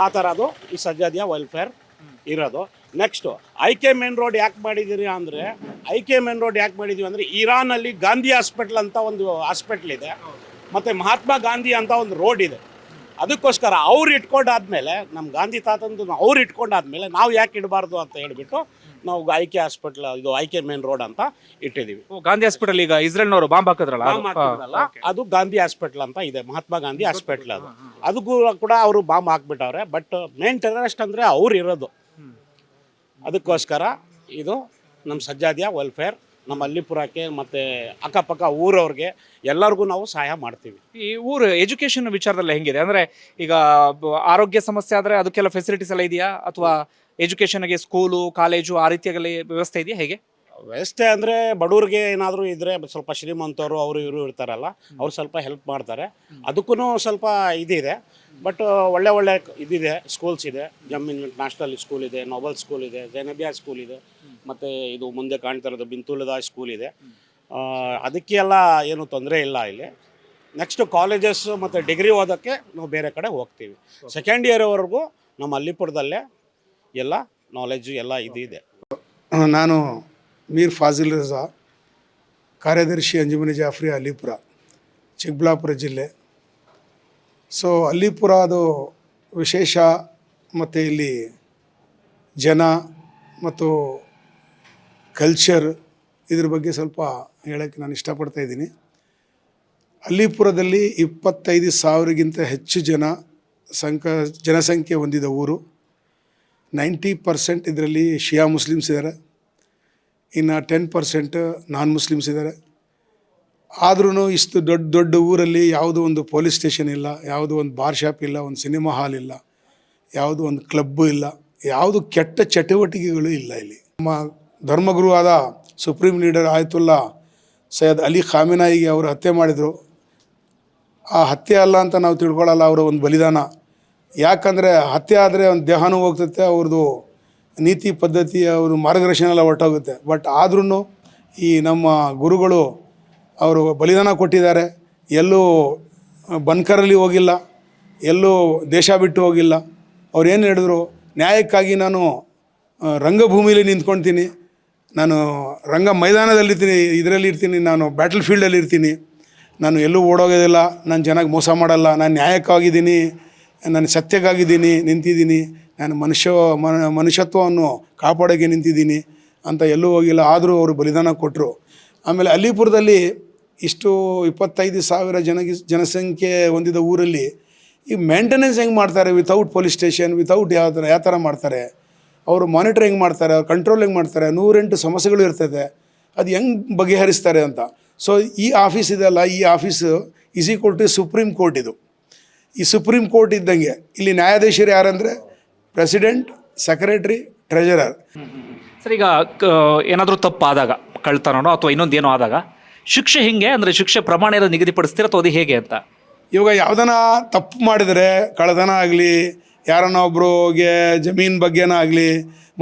ಆ ಥರ ಅದು ಈ ಸಜಾದಿಯಾ ವೆಲ್ಫೇರ್ ಇರೋದು. ನೆಕ್ಸ್ಟು IK ಮೇನ್ ರೋಡ್ ಯಾಕೆ ಮಾಡಿದ್ದೀರಿ ಅಂದರೆ, IK ಮೇನ್ ರೋಡ್ ಯಾಕೆ ಮಾಡಿದ್ದೀವಿ ಅಂದರೆ, ಇರಾನಲ್ಲಿ ಗಾಂಧಿ ಹಾಸ್ಪಿಟ್ಲ್ ಅಂತ ಒಂದು ಹಾಸ್ಪಿಟ್ಲ್ ಇದೆ, ಮತ್ತು ಮಹಾತ್ಮ ಗಾಂಧಿ ಅಂತ ಒಂದು ರೋಡ್ ಇದೆ. ಅದಕ್ಕೋಸ್ಕರ ಅವ್ರು ಇಟ್ಕೊಂಡಾದ್ಮೇಲೆ, ನಮ್ಮ ಗಾಂಧಿ ತಾತಂದು ಅವ್ರು ಇಟ್ಕೊಂಡಾದ್ಮೇಲೆ ನಾವು ಯಾಕೆ ಇಡಬಾರ್ದು ಅಂತ ಹೇಳಿಬಿಟ್ಟು ನಾವು IK ಹಾಸ್ಪಿಟ್ಲ್, ಇದು IK ಮೇನ್ ರೋಡ್ ಅಂತ ಇಟ್ಟಿದ್ದೀವಿ. ಗಾಂಧಿ ಹಾಸ್ಪಿಟಲ್ ಈಗ ಇಸ್ರೇಲ್ನವರು ಬಾಂಬ್ ಹಾಕಿದ್ರಲ್ಲ ಅದು ಗಾಂಧಿ ಹಾಸ್ಪಿಟ್ಲ್ ಅಂತ ಇದೆ, ಮಹಾತ್ಮ ಗಾಂಧಿ ಹಾಸ್ಪಿಟ್ಲ್. ಅದಕ್ಕೂ ಕೂಡ ಅವರು ಬಾಂಬ್ ಹಾಕ್ಬಿಟ್ಟವ್ರೆ. ಬಟ್ ಮೇನ್ ಟೆರರಿಸ್ಟ್ ಅಂದರೆ ಅವ್ರು ಇರೋದು. ಅದಕ್ಕೋಸ್ಕರ ಇದು ನಮ್ಮ ಸಜ್ಜಾದಿಯಾ ವೆಲ್ಫೇರ್ ನಮ್ಮ ಅಲ್ಲಿಪುರಕ್ಕೆ ಮತ್ತು ಅಕ್ಕಪಕ್ಕ ಊರವ್ರಿಗೆ ಎಲ್ಲರಿಗೂ ನಾವು ಸಹಾಯ ಮಾಡ್ತೀವಿ. ಈ ಊರು ಎಜುಕೇಶನ್ ವಿಚಾರದಲ್ಲಿ ಹೆಂಗಿದೆ ಅಂದರೆ, ಈಗ ಆರೋಗ್ಯ ಸಮಸ್ಯೆ ಆದರೆ ಅದಕ್ಕೆಲ್ಲ ಫೆಸಿಲಿಟೀಸ್ ಎಲ್ಲ ಇದೆಯಾ, ಅಥವಾ ಎಜುಕೇಷನ್ಗೆ ಸ್ಕೂಲು ಕಾಲೇಜು ಆ ರೀತಿಯಾಗಲಿ ವ್ಯವಸ್ಥೆ ಇದೆಯಾ, ಹೇಗೆ ವ್ಯವಸ್ಥೆ ಅಂದರೆ ಬಡವ್ರಿಗೆ ಏನಾದರೂ ಇದ್ದರೆ ಸ್ವಲ್ಪ ಶ್ರೀಮಂತವರು ಅವರು ಇವರು ಇರ್ತಾರಲ್ಲ, ಅವ್ರು ಸ್ವಲ್ಪ ಹೆಲ್ಪ್ ಮಾಡ್ತಾರೆ. ಅದಕ್ಕೂ ಸ್ವಲ್ಪ ಇದಿದೆ. ಬಟ್ ಒಳ್ಳೆ ಒಳ್ಳೆ ಇದಿದೆ, ಸ್ಕೂಲ್ಸ್ ಇದೆ. ಜಮ್ಮೀನ್ ನ್ಯಾಷನಲ್ ಸ್ಕೂಲ್ ಇದೆ, ನೋಬಲ್ ಸ್ಕೂಲ್ ಇದೆ, ಜೈನಬಿಯಾ ಸ್ಕೂಲ್ ಇದೆ, ಮತ್ತು ಇದು ಮುಂದೆ ಕಾಣ್ತಾ ಇರೋದು ಬಿಂತುಲದ ಸ್ಕೂಲ್ ಇದೆ. ಅದಕ್ಕೆ ಎಲ್ಲ ಏನು ತೊಂದರೆ ಇಲ್ಲ ಇಲ್ಲಿ. ನೆಕ್ಸ್ಟು ಕಾಲೇಜಸ್ ಮತ್ತು ಡಿಗ್ರಿ ಓದೋಕ್ಕೆ ನಾವು ಬೇರೆ ಕಡೆ ಹೋಗ್ತೀವಿ. ಸೆಕೆಂಡ್ ಇಯರ್ವರೆಗೂ ನಮ್ಮ ಅಲ್ಲಿಪುರದಲ್ಲೇ ಎಲ್ಲ ನಾಲೆಜು ಎಲ್ಲ ಇದೆ. ನಾನು ಮೀರ್ ಫಾಜಿಲ್ ರಜಾ, ಕಾರ್ಯದರ್ಶಿ ಅಂಜುಮನಿ ಜಾಫ್ರಿ, ಅಲ್ಲಿಪುರ, ಚಿಕ್ಕಬಳ್ಳಾಪುರ ಜಿಲ್ಲೆ. ಸೊ ಅಲ್ಲಿಪುರ ಅದು ವಿಶೇಷ, ಮತ್ತು ಇಲ್ಲಿ ಜನ ಮತ್ತು ಕಲ್ಚರ್ ಇದ್ರ ಬಗ್ಗೆ ಸ್ವಲ್ಪ ಹೇಳೋಕ್ಕೆ ನಾನು ಇಷ್ಟಪಡ್ತಾ ಇದ್ದೀನಿ. ಅಲ್ಲಿಪುರದಲ್ಲಿ 25,000ಗಿಂತ ಹೆಚ್ಚು ಜನಸಂಖ್ಯೆ ಹೊಂದಿದ ಊರು. 90% ಇದರಲ್ಲಿ ಶಿಯಾ ಮುಸ್ಲಿಮ್ಸ್ ಇದ್ದಾರೆ, ಇನ್ನು 10% ನಾನ್ ಮುಸ್ಲಿಮ್ಸ್ ಇದ್ದಾರೆ. ಆದ್ರೂ ಇಷ್ಟು ದೊಡ್ಡ ದೊಡ್ಡ ಊರಲ್ಲಿ ಯಾವುದೋ ಒಂದು ಪೊಲೀಸ್ ಸ್ಟೇಷನ್ ಇಲ್ಲ, ಯಾವುದೋ ಒಂದು ಬಾರ್ ಶಾಪ್ ಇಲ್ಲ, ಒಂದು ಸಿನಿಮಾ ಹಾಲ್ ಇಲ್ಲ, ಯಾವುದೋ ಒಂದು ಕ್ಲಬ್ಬು ಇಲ್ಲ, ಯಾವುದು ಕೆಟ್ಟ ಚಟುವಟಿಕೆಗಳು ಇಲ್ಲ ಇಲ್ಲಿ. ನಮ್ಮ ಧರ್ಮಗುರು ಆದ supreme leader Ayatollah Sayyid Ali ಖಾಮಿನಾಯಿಗೆ ಅವರು ಹತ್ಯೆ ಮಾಡಿದರು. ಆ ಹತ್ಯೆ ಅಲ್ಲ ಅಂತ ನಾವು ತಿಳ್ಕೊಳ್ಳಲ್ಲ, ಅವರ ಒಂದು ಬಲಿದಾನ. ಯಾಕಂದರೆ ಹತ್ಯೆ ಆದರೆ ಒಂದು ದೇಹನೂ ಹೋಗ್ತೈತೆ, ಅವ್ರದ್ದು ನೀತಿ ಪದ್ಧತಿ ಅವರು ಮಾರ್ಗದರ್ಶನ ಎಲ್ಲ ಹೊರಟೋಗುತ್ತೆ. ಬಟ್ ಆದ್ರೂ ಈ ನಮ್ಮ ಗುರುಗಳು ಅವರು ಬಲಿದಾನ ಕೊಟ್ಟಿದ್ದಾರೆ. ಎಲ್ಲೂ ಬನ್ಕರಲ್ಲಿ ಹೋಗಿಲ್ಲ, ಎಲ್ಲೂ ದೇಶ ಬಿಟ್ಟು ಹೋಗಿಲ್ಲ. ಅವ್ರು ಏನು ಹೇಳಿದ್ರು, ನ್ಯಾಯಕ್ಕಾಗಿ ನಾನು ರಂಗಭೂಮಿಯಲ್ಲಿ ನಿಂತ್ಕೊಳ್ತೀನಿ, ನಾನು ರಂಗ ಮೈದಾನದಲ್ಲಿರ್ತೀನಿ, ಇದರಲ್ಲಿ ಇರ್ತೀನಿ, ನಾನು ಬ್ಯಾಟಲ್ ಫೀಲ್ಡಲ್ಲಿ ಇರ್ತೀನಿ, ನಾನು ಎಲ್ಲೂ ಓಡೋಗೋದಿಲ್ಲ, ನಾನು ಜನಕ್ಕೆ ಮೋಸ ಮಾಡಲ್ಲ, ನಾನು ನ್ಯಾಯಕ್ಕಾಗಿದ್ದೀನಿ, ನಾನು ಸತ್ಯಕ್ಕಾಗಿದ್ದೀನಿ ನಿಂತಿದ್ದೀನಿ, ನಾನು ಮನುಷ್ಯತ್ವವನ್ನು ಕಾಪಾಡೋಕ್ಕೆ ನಿಂತಿದ್ದೀನಿ ಅಂತ ಎಲ್ಲೂ ಹೋಗಿಲ್ಲ. ಆದರೂ ಅವರು ಬಲಿದಾನ ಕೊಟ್ಟರು. ಆಮೇಲೆ ಅಲ್ಲಿಪುರದಲ್ಲಿ ಇಷ್ಟು 25,000 ಜನಸಂಖ್ಯೆ ಹೊಂದಿದ ಊರಲ್ಲಿ ಈ ಮೇಂಟೆನೆನ್ಸ್ ಹೆಂಗೆ ಮಾಡ್ತಾರೆ, ವಿತೌಟ್ ಪೊಲೀಸ್ ಸ್ಟೇಷನ್, ವಿತೌಟ್ ಯಾವ ಥರ ಮಾಡ್ತಾರೆ, ಅವರು ಮಾನಿಟರ್ ಹೆಂಗೆ ಮಾಡ್ತಾರೆ, ಕಂಟ್ರೋಲ್ ಹೆಂಗೆ ಮಾಡ್ತಾರೆ, 108 ಸಮಸ್ಯೆಗಳು ಇರ್ತದೆ, ಅದು ಹೆಂಗೆ ಬಗೆಹರಿಸ್ತಾರೆ ಅಂತ. ಸೊ ಈ ಆಫೀಸ್ ಇದೆಲ್ಲ, ಈ office is equal to supreme court. ಇದು ಈ ಸುಪ್ರೀಂ ಕೋರ್ಟ್ ಇದ್ದಂಗೆ ಇಲ್ಲಿ ನ್ಯಾಯಾಧೀಶರು ಯಾರಂದರೆ ಪ್ರೆಸಿಡೆಂಟ್, ಸೆಕ್ರೆಟರಿ, ಟ್ರೆಜರರ್. ಸರ್, ಈಗ ಏನಾದರೂ ತಪ್ಪಾದಾಗ, ಕಳ್ತನೋ ಅಥವಾ ಇನ್ನೊಂದೇನೋ ಆದಾಗ ಶಿಕ್ಷೆ ಹಿಂಗೆ ಅಂದರೆ ಶಿಕ್ಷೆ ಪ್ರಮಾಣ ಎಲ್ಲ ನಿಗದಿಪಡಿಸ್ತೀರ ಅಥವಾ ಅದು ಹೇಗೆ ಅಂತ? ಇವಾಗ ಯಾವುದನ್ನ ತಪ್ಪು ಮಾಡಿದರೆ, ಕಳ್ಳತನ ಆಗಲಿ, ಯಾರನ್ನ ಒಬ್ರಿಗೆ ಜಮೀನು ಬಗ್ಗೆನ ಆಗಲಿ,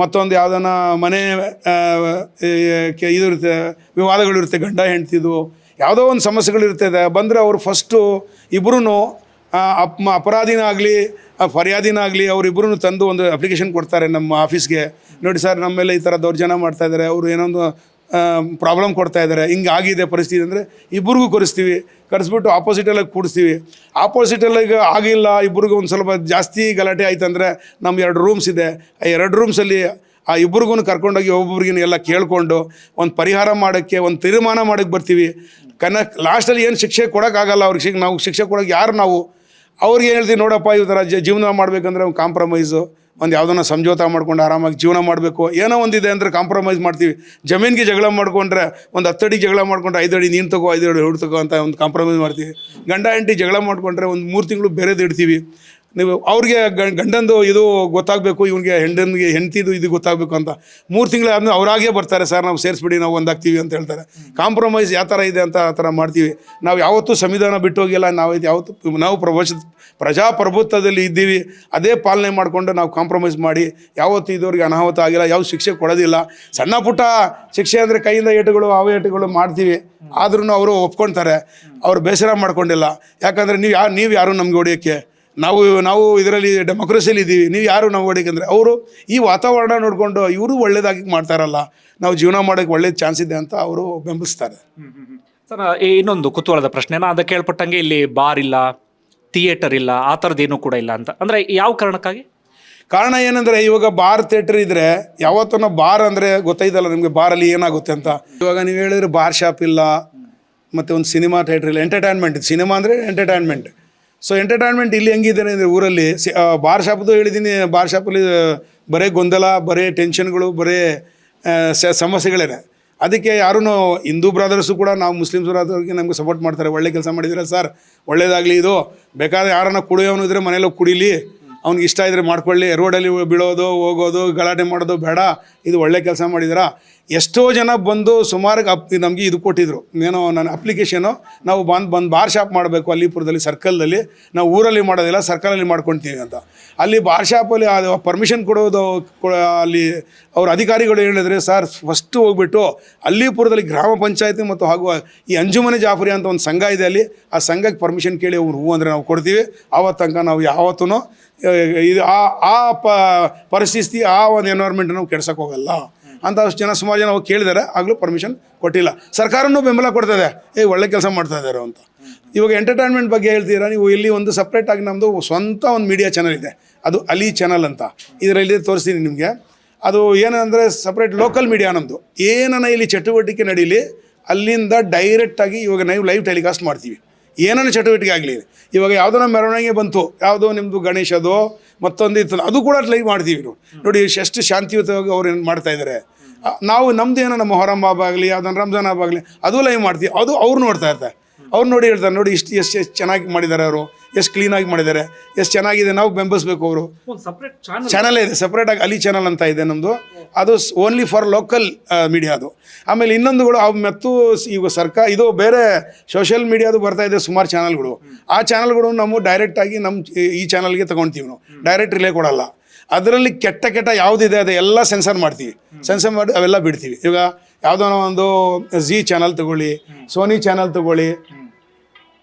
ಮತ್ತೊಂದು ಯಾವುದನ್ನ ಮನೆ ಇದು ಇರುತ್ತೆ, ವಿವಾದಗಳಿರುತ್ತೆ, ಗಂಡ ಹೆಂಡ್ತಿದು ಯಾವುದೋ ಒಂದು ಸಮಸ್ಯೆಗಳಿರ್ತದೆ ಬಂದರೆ ಅವರು ಫಸ್ಟು ಇಬ್ಬರೂ ಅಪರಾಧಿನ ಆಗಲಿ ಫರ್ಯಾದಿನ ಆಗಲಿ ಅವರಿಬ್ಬರೂ ತಂದು ಒಂದು ಅಪ್ಲಿಕೇಶನ್ ಕೊಡ್ತಾರೆ ನಮ್ಮ ಆಫೀಸ್ಗೆ. ನೋಡಿ ಸರ್, ನಮ್ಮ ಮೇಲೆ ಈ ಥರ ದೌರ್ಜನ್ಯ ಮಾಡ್ತಾಯಿದ್ದಾರೆ, ಅವರು ಏನೊಂದು ಪ್ರಾಬ್ಲಮ್ ಕೊಡ್ತಾ ಇದ್ದಾರೆ, ಹಿಂಗೆ ಆಗಿದೆ ಪರಿಸ್ಥಿತಿ ಅಂದರೆ ಇಬ್ಬರಿಗೂ ಕರೆಸ್ಬಿಟ್ಟು ಆಪೋಸಿಟಲ್ಲಿ ಕೂಡಿಸ್ತೀವಿ. ಆಪೋಸಿಟಲ್ಲಿಗೆ ಆಗಿಲ್ಲ, ಇಬ್ಬರಿಗೂ ಒಂದು ಸ್ವಲ್ಪ ಜಾಸ್ತಿ ಗಲಾಟೆ ಆಯ್ತಂದರೆ ನಮ್ಮ 2 ರೂಮ್ಸ್ ಇದೆ, ಆ 2 ರೂಮ್ಸಲ್ಲಿ ಆ ಇಬ್ಬರಿಗೂ ಕರ್ಕೊಂಡೋಗಿ ಒಬ್ಬೊಬ್ರಿಗೂ ಎಲ್ಲ ಕೇಳಿಕೊಂಡು ಒಂದು ಪರಿಹಾರ ಮಾಡೋಕ್ಕೆ, ಒಂದು ತೀರ್ಮಾನ ಮಾಡೋಕ್ಕೆ ಬರ್ತೀವಿ. ಲಾಸ್ಟಲ್ಲಿ ಏನು ಶಿಕ್ಷೆ ಕೊಡೋಕ್ಕಾಗಲ್ಲ ಅವ್ರಿಗೆ, ನಾವು ಶಿಕ್ಷೆ ಕೊಡೋಕ್ಕೆ ಯಾರು ನಾವು ಅವ್ರಿಗೆ ಹೇಳ್ತೀವಿ, ನೋಡಪ್ಪ ಈ ಥರ ಜೀವನ ಮಾಡಬೇಕಂದ್ರೆ ಒಂದು ಕಾಂಪ್ರಮೈಸು, ಒಂದು ಯಾವುದನ್ನ ಸಮझौता ಮಾಡ್ಕೊಂಡು ಆರಾಮಾಗಿ ಜೀವನ ಮಾಡಬೇಕು. ಏನೋ ಒಂದಿದೆ ಅಂದರೆ ಕಾಂಪ್ರಮೈಸ್ ಮಾಡ್ತೀವಿ. ಜಮೀನಿಗೆ ಜಗಳ ಮಾಡ್ಕೊಂಡ್ರೆ ಒಂದು 10 ಅಡಿ ಜಗಳ ಮಾಡ್ಕೊಂಡ್ರೆ 5 ಅಡಿ ನೀನು ತಗೋ, 5 ಅಡಿ ಹುಡು ತಗೋ ಅಂತ ಒಂದು ಕಾಂಪ್ರಮೈಸ್ ಮಾಡ್ತೀವಿ. ಗಂಡ ಹೆಂಡತಿ ಜಗಳ ಮಾಡ್ಕೊಂಡ್ರೆ ಒಂದು 3 ತಿಂಗಳು ಬೇರೆದು ಇಡ್ತೀವಿ. ನೀವು ಅವ್ರಿಗೆ ಗಂಡಂದು ಇದು ಗೊತ್ತಾಗಬೇಕು, ಇವನಿಗೆ ಹೆಂಡತಿದು ಇದು ಗೊತ್ತಾಗಬೇಕು ಅಂತ 3 ತಿಂಗಳಾದ್ಮೇಲೆ ಅವರಾಗೇ ಬರ್ತಾರೆ, ಸರ್ ನಾವು ಸೇರಿಸ್ಬಿಡಿ, ನಾವು ಒಂದಾಗ್ತೀವಿ ಅಂತ ಹೇಳ್ತಾರೆ. ಕಾಂಪ್ರಮೈಸ್ ಯಾವ ಥರ ಇದೆ ಅಂತ ಆ ಥರ ಮಾಡ್ತೀವಿ. ನಾವು ಯಾವತ್ತೂ ಸಂವಿಧಾನ ಬಿಟ್ಟು ಹೋಗಿಲ್ಲ, ನಾವು ಪ್ರಜಾಪ್ರಭುತ್ವದಲ್ಲಿ ಇದ್ದೀವಿ, ಅದೇ ಪಾಲನೆ ಮಾಡಿಕೊಂಡು ನಾವು ಕಾಂಪ್ರಮೈಸ್ ಮಾಡಿ ಯಾವತ್ತೂ ಇದ್ದವ್ರಿಗೆ ಅನಾಹುತ ಆಗಿಲ್ಲ, ಯಾವ ಶಿಕ್ಷೆ ಕೊಡೋದಿಲ್ಲ. ಸಣ್ಣ ಪುಟ್ಟ ಶಿಕ್ಷೆ ಅಂದರೆ ಕೈಯಿಂದ ಏಟುಗಳು ಮಾಡ್ತೀವಿ, ಆದ್ರೂ ಅವರು ಒಪ್ಕೊಳ್ತಾರೆ, ಅವ್ರು ಬೇಸರ ಮಾಡ್ಕೊಂಡಿಲ್ಲ. ಯಾಕಂದರೆ ನೀವು ಯಾರು ನಮ್ಗೆ ಹೊಡೆಯೋಕ್ಕೆ, ನಾವು ಇದರಲ್ಲಿ ಡೆಮೋಕ್ರಸಿಯಲ್ಲಿ ಇದ್ದೀವಿ, ನೀವು ಯಾರು ನಾವು ಹೊಡೆಯೋಕ್ಕೆ ಅಂದರೆ ಅವರು ಈ ವಾತಾವರಣ ನೋಡಿಕೊಂಡು ಇವರು ಒಳ್ಳೇದಾಗಿ ಮಾಡ್ತಾರಲ್ಲ, ನಾವು ಜೀವನ ಮಾಡೋಕ್ಕೆ ಒಳ್ಳೇದು ಚಾನ್ಸ್ ಇದೆ ಅಂತ ಅವರು ಬೆಂಬಲಿಸ್ತಾರೆ. ಸರ್, ಇನ್ನೊಂದು ಕುತೂಹಲದ ಪ್ರಶ್ನೆ, ನಾನು ಅದಕ್ಕೆ ಕೇಳ್ಪಟ್ಟಂಗೆ ಇಲ್ಲಿ ಬಾರ್ ಇಲ್ಲ, ಥಿಯೇಟರ್ ಇಲ್ಲ, ಆ ಥರದ್ದೇನೂ ಕೂಡ ಇಲ್ಲ ಅಂತ, ಅಂದರೆ ಯಾವ ಕಾರಣಕ್ಕಾಗಿ? ಕಾರಣ ಏನಂದರೆ ಇವಾಗ ಬಾರ್ ಥಿಯೇಟರ್ ಇದ್ದರೆ ಯಾವತ್ತೂ ಬಾರ್ ಅಂದರೆ ಗೊತ್ತೈತಲ್ಲ ನಿಮಗೆ, ಬಾರಲ್ಲಿ ಏನಾಗುತ್ತೆ ಅಂತ. ಇವಾಗ ನೀವು ಹೇಳಿದ್ರೆ ಬಾರ್ ಶಾಪ್ ಇಲ್ಲ, ಮತ್ತು ಒಂದು ಸಿನಿಮಾ ಥಿಯೇಟರ್ ಇಲ್ಲ, ಎಂಟರ್ಟೈನ್ಮೆಂಟ್. ಸಿನಿಮಾ ಅಂದರೆ ಎಂಟರ್ಟೈನ್ಮೆಂಟ್. ಸೊ ಎಂಟರ್ಟೈನ್ಮೆಂಟ್ ಇಲ್ಲಿ ಹೆಂಗಿದೆ ಅಂದರೆ ಊರಲ್ಲಿ ಬಾರ್ ಶಾಪ್ದು ಹೇಳಿದ್ದೀನಿ, ಬಾರ್ ಶಾಪಲ್ಲಿ ಬರೀ ಗೊಂದಲ, ಬರೀ ಟೆನ್ಷನ್ಗಳು, ಬರೀ ಸಮಸ್ಯೆಗಳೇನೆ. ಅದಕ್ಕೆ ಯಾರೂ ಹಿಂದೂ ಬ್ರದರ್ಸು ಕೂಡ ನಾವು ಮುಸ್ಲಿಮ್ಸ್ ಬ್ರದರ್ಗೆ ನಮಗೆ ಸಪೋರ್ಟ್ ಮಾಡ್ತಾರೆ. ಒಳ್ಳೆ ಕೆಲಸ ಮಾಡಿದ್ದೀರಾ ಸರ್, ಒಳ್ಳೇದಾಗಲಿ, ಇದು ಬೇಕಾದ್ರೆ ಯಾರನ್ನ ಕುಡಿಯೋನು ಇದ್ದರೆ ಮನೇಲಿ ಕುಡೀಲಿ, ಅವ್ನಿಗೆ ಇಷ್ಟ ಇದ್ದರೆ ಮಾಡ್ಕೊಳ್ಳಿ, ರೋಡಲ್ಲಿ ಬೀಳೋದು ಹೋಗೋದು ಗಲಾಟೆ ಮಾಡೋದು ಬೇಡ, ಇದು ಒಳ್ಳೆ ಕೆಲಸ ಮಾಡಿದ್ದೀರಾ. ಎಷ್ಟೋ ಜನ ಬಂದು ಸುಮಾರಿಗೆ ನಮಗೆ ಇದು ಕೊಟ್ಟಿದ್ರು, ಏನೋ ನನ್ನ ಅಪ್ಲಿಕೇಶನು, ನಾವು ಬಂದು ಬಾರ್ ಶಾಪ್ ಮಾಡಬೇಕು ಅಲ್ಲಿಪುರದಲ್ಲಿ ಸರ್ಕಲ್ದಲ್ಲಿ, ನಾವು ಊರಲ್ಲಿ ಮಾಡೋದಿಲ್ಲ ಸರ್ಕಲಲ್ಲಿ ಮಾಡ್ಕೊಳ್ತೀವಿ ಅಂತ. ಅಲ್ಲಿ ಬಾರ್ ಶಾಪಲ್ಲಿ ಅದು ಪರ್ಮಿಷನ್ ಕೊಡೋದು ಅಲ್ಲಿ ಅವ್ರ ಅಧಿಕಾರಿಗಳು ಹೇಳಿದ್ರೆ, ಸರ್ ಫಸ್ಟು ಹೋಗ್ಬಿಟ್ಟು ಅಲ್ಲಿಪುರದಲ್ಲಿ ಗ್ರಾಮ ಪಂಚಾಯತಿ ಮತ್ತು ಹಾಗೂ ಈ ಅಂಜುಮನೆ ಜಾಫರಿ ಅಂತ ಒಂದು ಸಂಘ ಇದೆ, ಅಲ್ಲಿ ಆ ಸಂಘಕ್ಕೆ ಪರ್ಮಿಷನ್ ಕೇಳಿ ಅವ್ರು ಹೂ ಅಂದರೆ ನಾವು ಕೊಡ್ತೀವಿ. ಆವತ್ತು ತನಕ ನಾವು ಯಾವತ್ತೂ ಇದು ಪರಿಸ್ಥಿತಿ ಆ ಒಂದು ಎನ್ವೈರ್ಮೆಂಟ್ ನಾವು ಕೆಡ್ಸೋಕೆ ಹೋಗಲ್ಲ ಅಂತ ಅಷ್ಟು ಜನ ಸುಮಾರು ಜನ ಹೋಗಿ ಕೇಳಿದ್ದಾರೆ, ಆಗಲೂ ಪರ್ಮಿಷನ್ ಕೊಟ್ಟಿಲ್ಲ. ಸರ್ಕಾರನೂ ಬೆಂಬಲ ಕೊಡ್ತದೆ, ಒಳ್ಳೆ ಕೆಲಸ ಮಾಡ್ತಾ ಇದ್ದಾರೆ ಅಂತ. ಇವಾಗ ಎಂಟರ್ಟೈನ್ಮೆಂಟ್ ಬಗ್ಗೆ ಹೇಳ್ತೀರಾ ನೀವು, ಇಲ್ಲಿ ಒಂದು ಸಪ್ರೇಟಾಗಿ ನಮ್ಮದು ಸ್ವಂತ ಒಂದು ಮೀಡಿಯಾ ಚಾನಲ್ ಇದೆ, ಅದು ಅಲಿ ಚಾನಲ್ ಅಂತ, ಇದರಲ್ಲಿ ತೋರಿಸ್ತೀನಿ ನಿಮಗೆ. ಅದು ಏನಂದರೆ ಸಪ್ರೇಟ್ ಲೋಕಲ್ ಮೀಡಿಯಾ ನಮ್ಮದು. ಏನನ್ನ ಇಲ್ಲಿ ಚಟುವಟಿಕೆ ನಡೀಲಿ ಅಲ್ಲಿಂದ ಡೈರೆಕ್ಟಾಗಿ ಇವಾಗ ನಾವು ಲೈವ್ ಟೆಲಿಕಾಸ್ಟ್ ಮಾಡ್ತೀವಿ. ಏನನ್ನ ಚಟುವಟಿಕೆ ಆಗಲಿ, ಇವಾಗ ಯಾವುದೋ ನಮ್ಮ ಮೆರವಣಿಗೆ ಬಂತು, ಯಾವುದೋ ನಿಮ್ಮದು ಗಣೇಶದು ಮತ್ತೊಂದು ಇತ್ತು, ಅದು ಕೂಡ ಲೈವ್ ಮಾಡ್ತೀವಿ. ನೋಡಿ ಎಷ್ಟು ಶಾಂತಿಯುತವಾಗಿ ಅವ್ರು ಏನು ಮಾಡ್ತಾಯಿದ್ದಾರೆ. ನಾವು ನಮ್ಮದು ಏನೋ ನಮ್ಮ ಮೊಹರಂ ಹಬ್ಬ ಆಗಲಿ, ಯಾವುದನ್ನು ರಂಜಾನ್ ಹಬ್ಬ ಆಗಲಿ, ಅದು ಲೈವ್ ಮಾಡ್ತೀವಿ. ಅದು ಅವ್ರು ನೋಡ್ತಾ ಇರ್ತಾರೆ, ಅವ್ರು ನೋಡಿ ಹೇಳ್ತಾರೆ, ನೋಡಿ ಎಷ್ಟು ಚೆನ್ನಾಗಿ ಮಾಡಿದ್ದಾರೆ, ಅವರು ಎಷ್ಟು ಕ್ಲೀನಾಗಿ ಮಾಡಿದ್ದಾರೆ, ಎಷ್ಟು ಚೆನ್ನಾಗಿದೆ, ನಾವು ಬೆಂಬಲಿಸ್ಬೇಕು. ಅವರು ಚಾನಲೇ ಇದೆ ಸಪ್ರೇಟಾಗಿ, ಅಲಿ ಚಾನಲ್ ಅಂತ ಇದೆ ನಮ್ಮದು, ಅದು ಓನ್ಲಿ ಫಾರ್ ಲೋಕಲ್ ಮೀಡಿಯಾ ಅದು. ಆಮೇಲೆ ಇನ್ನೊಂದುಗಳು ಅವು ಮತ್ತು ಈಗ ಇದು ಬೇರೆ ಸೋಷಿಯಲ್ ಮೀಡಿಯಾದು ಬರ್ತಾಯಿದೆ ಸುಮಾರು ಚಾನಲ್ಗಳು. ಆ ಚಾನಲ್ಗಳು ನಾವು ಡೈರೆಕ್ಟಾಗಿ ನಮ್ಮ ಈ ಚಾನಲ್ಗೆ ತೊಗೊಳ್ತೀವಿ, ನಾವು ಡೈರೆಕ್ಟ್ ರಿಲೇ ಕೊಡಲ್ಲ. ಅದರಲ್ಲಿ ಕೆಟ್ಟ ಯಾವುದಿದೆ ಅದೆಲ್ಲ ಸೆನ್ಸರ್ ಮಾಡ್ತೀವಿ, ಸೆನ್ಸರ್ ಮಾಡಿ ಅವೆಲ್ಲ ಬಿಡ್ತೀವಿ. ಇವಾಗ ಯಾವುದೋ ಒಂದು ಜಿ ಚಾನಲ್ ತಗೊಳ್ಳಿ, ಸೋನಿ ಚಾನಲ್ ತಗೊಳ್ಳಿ,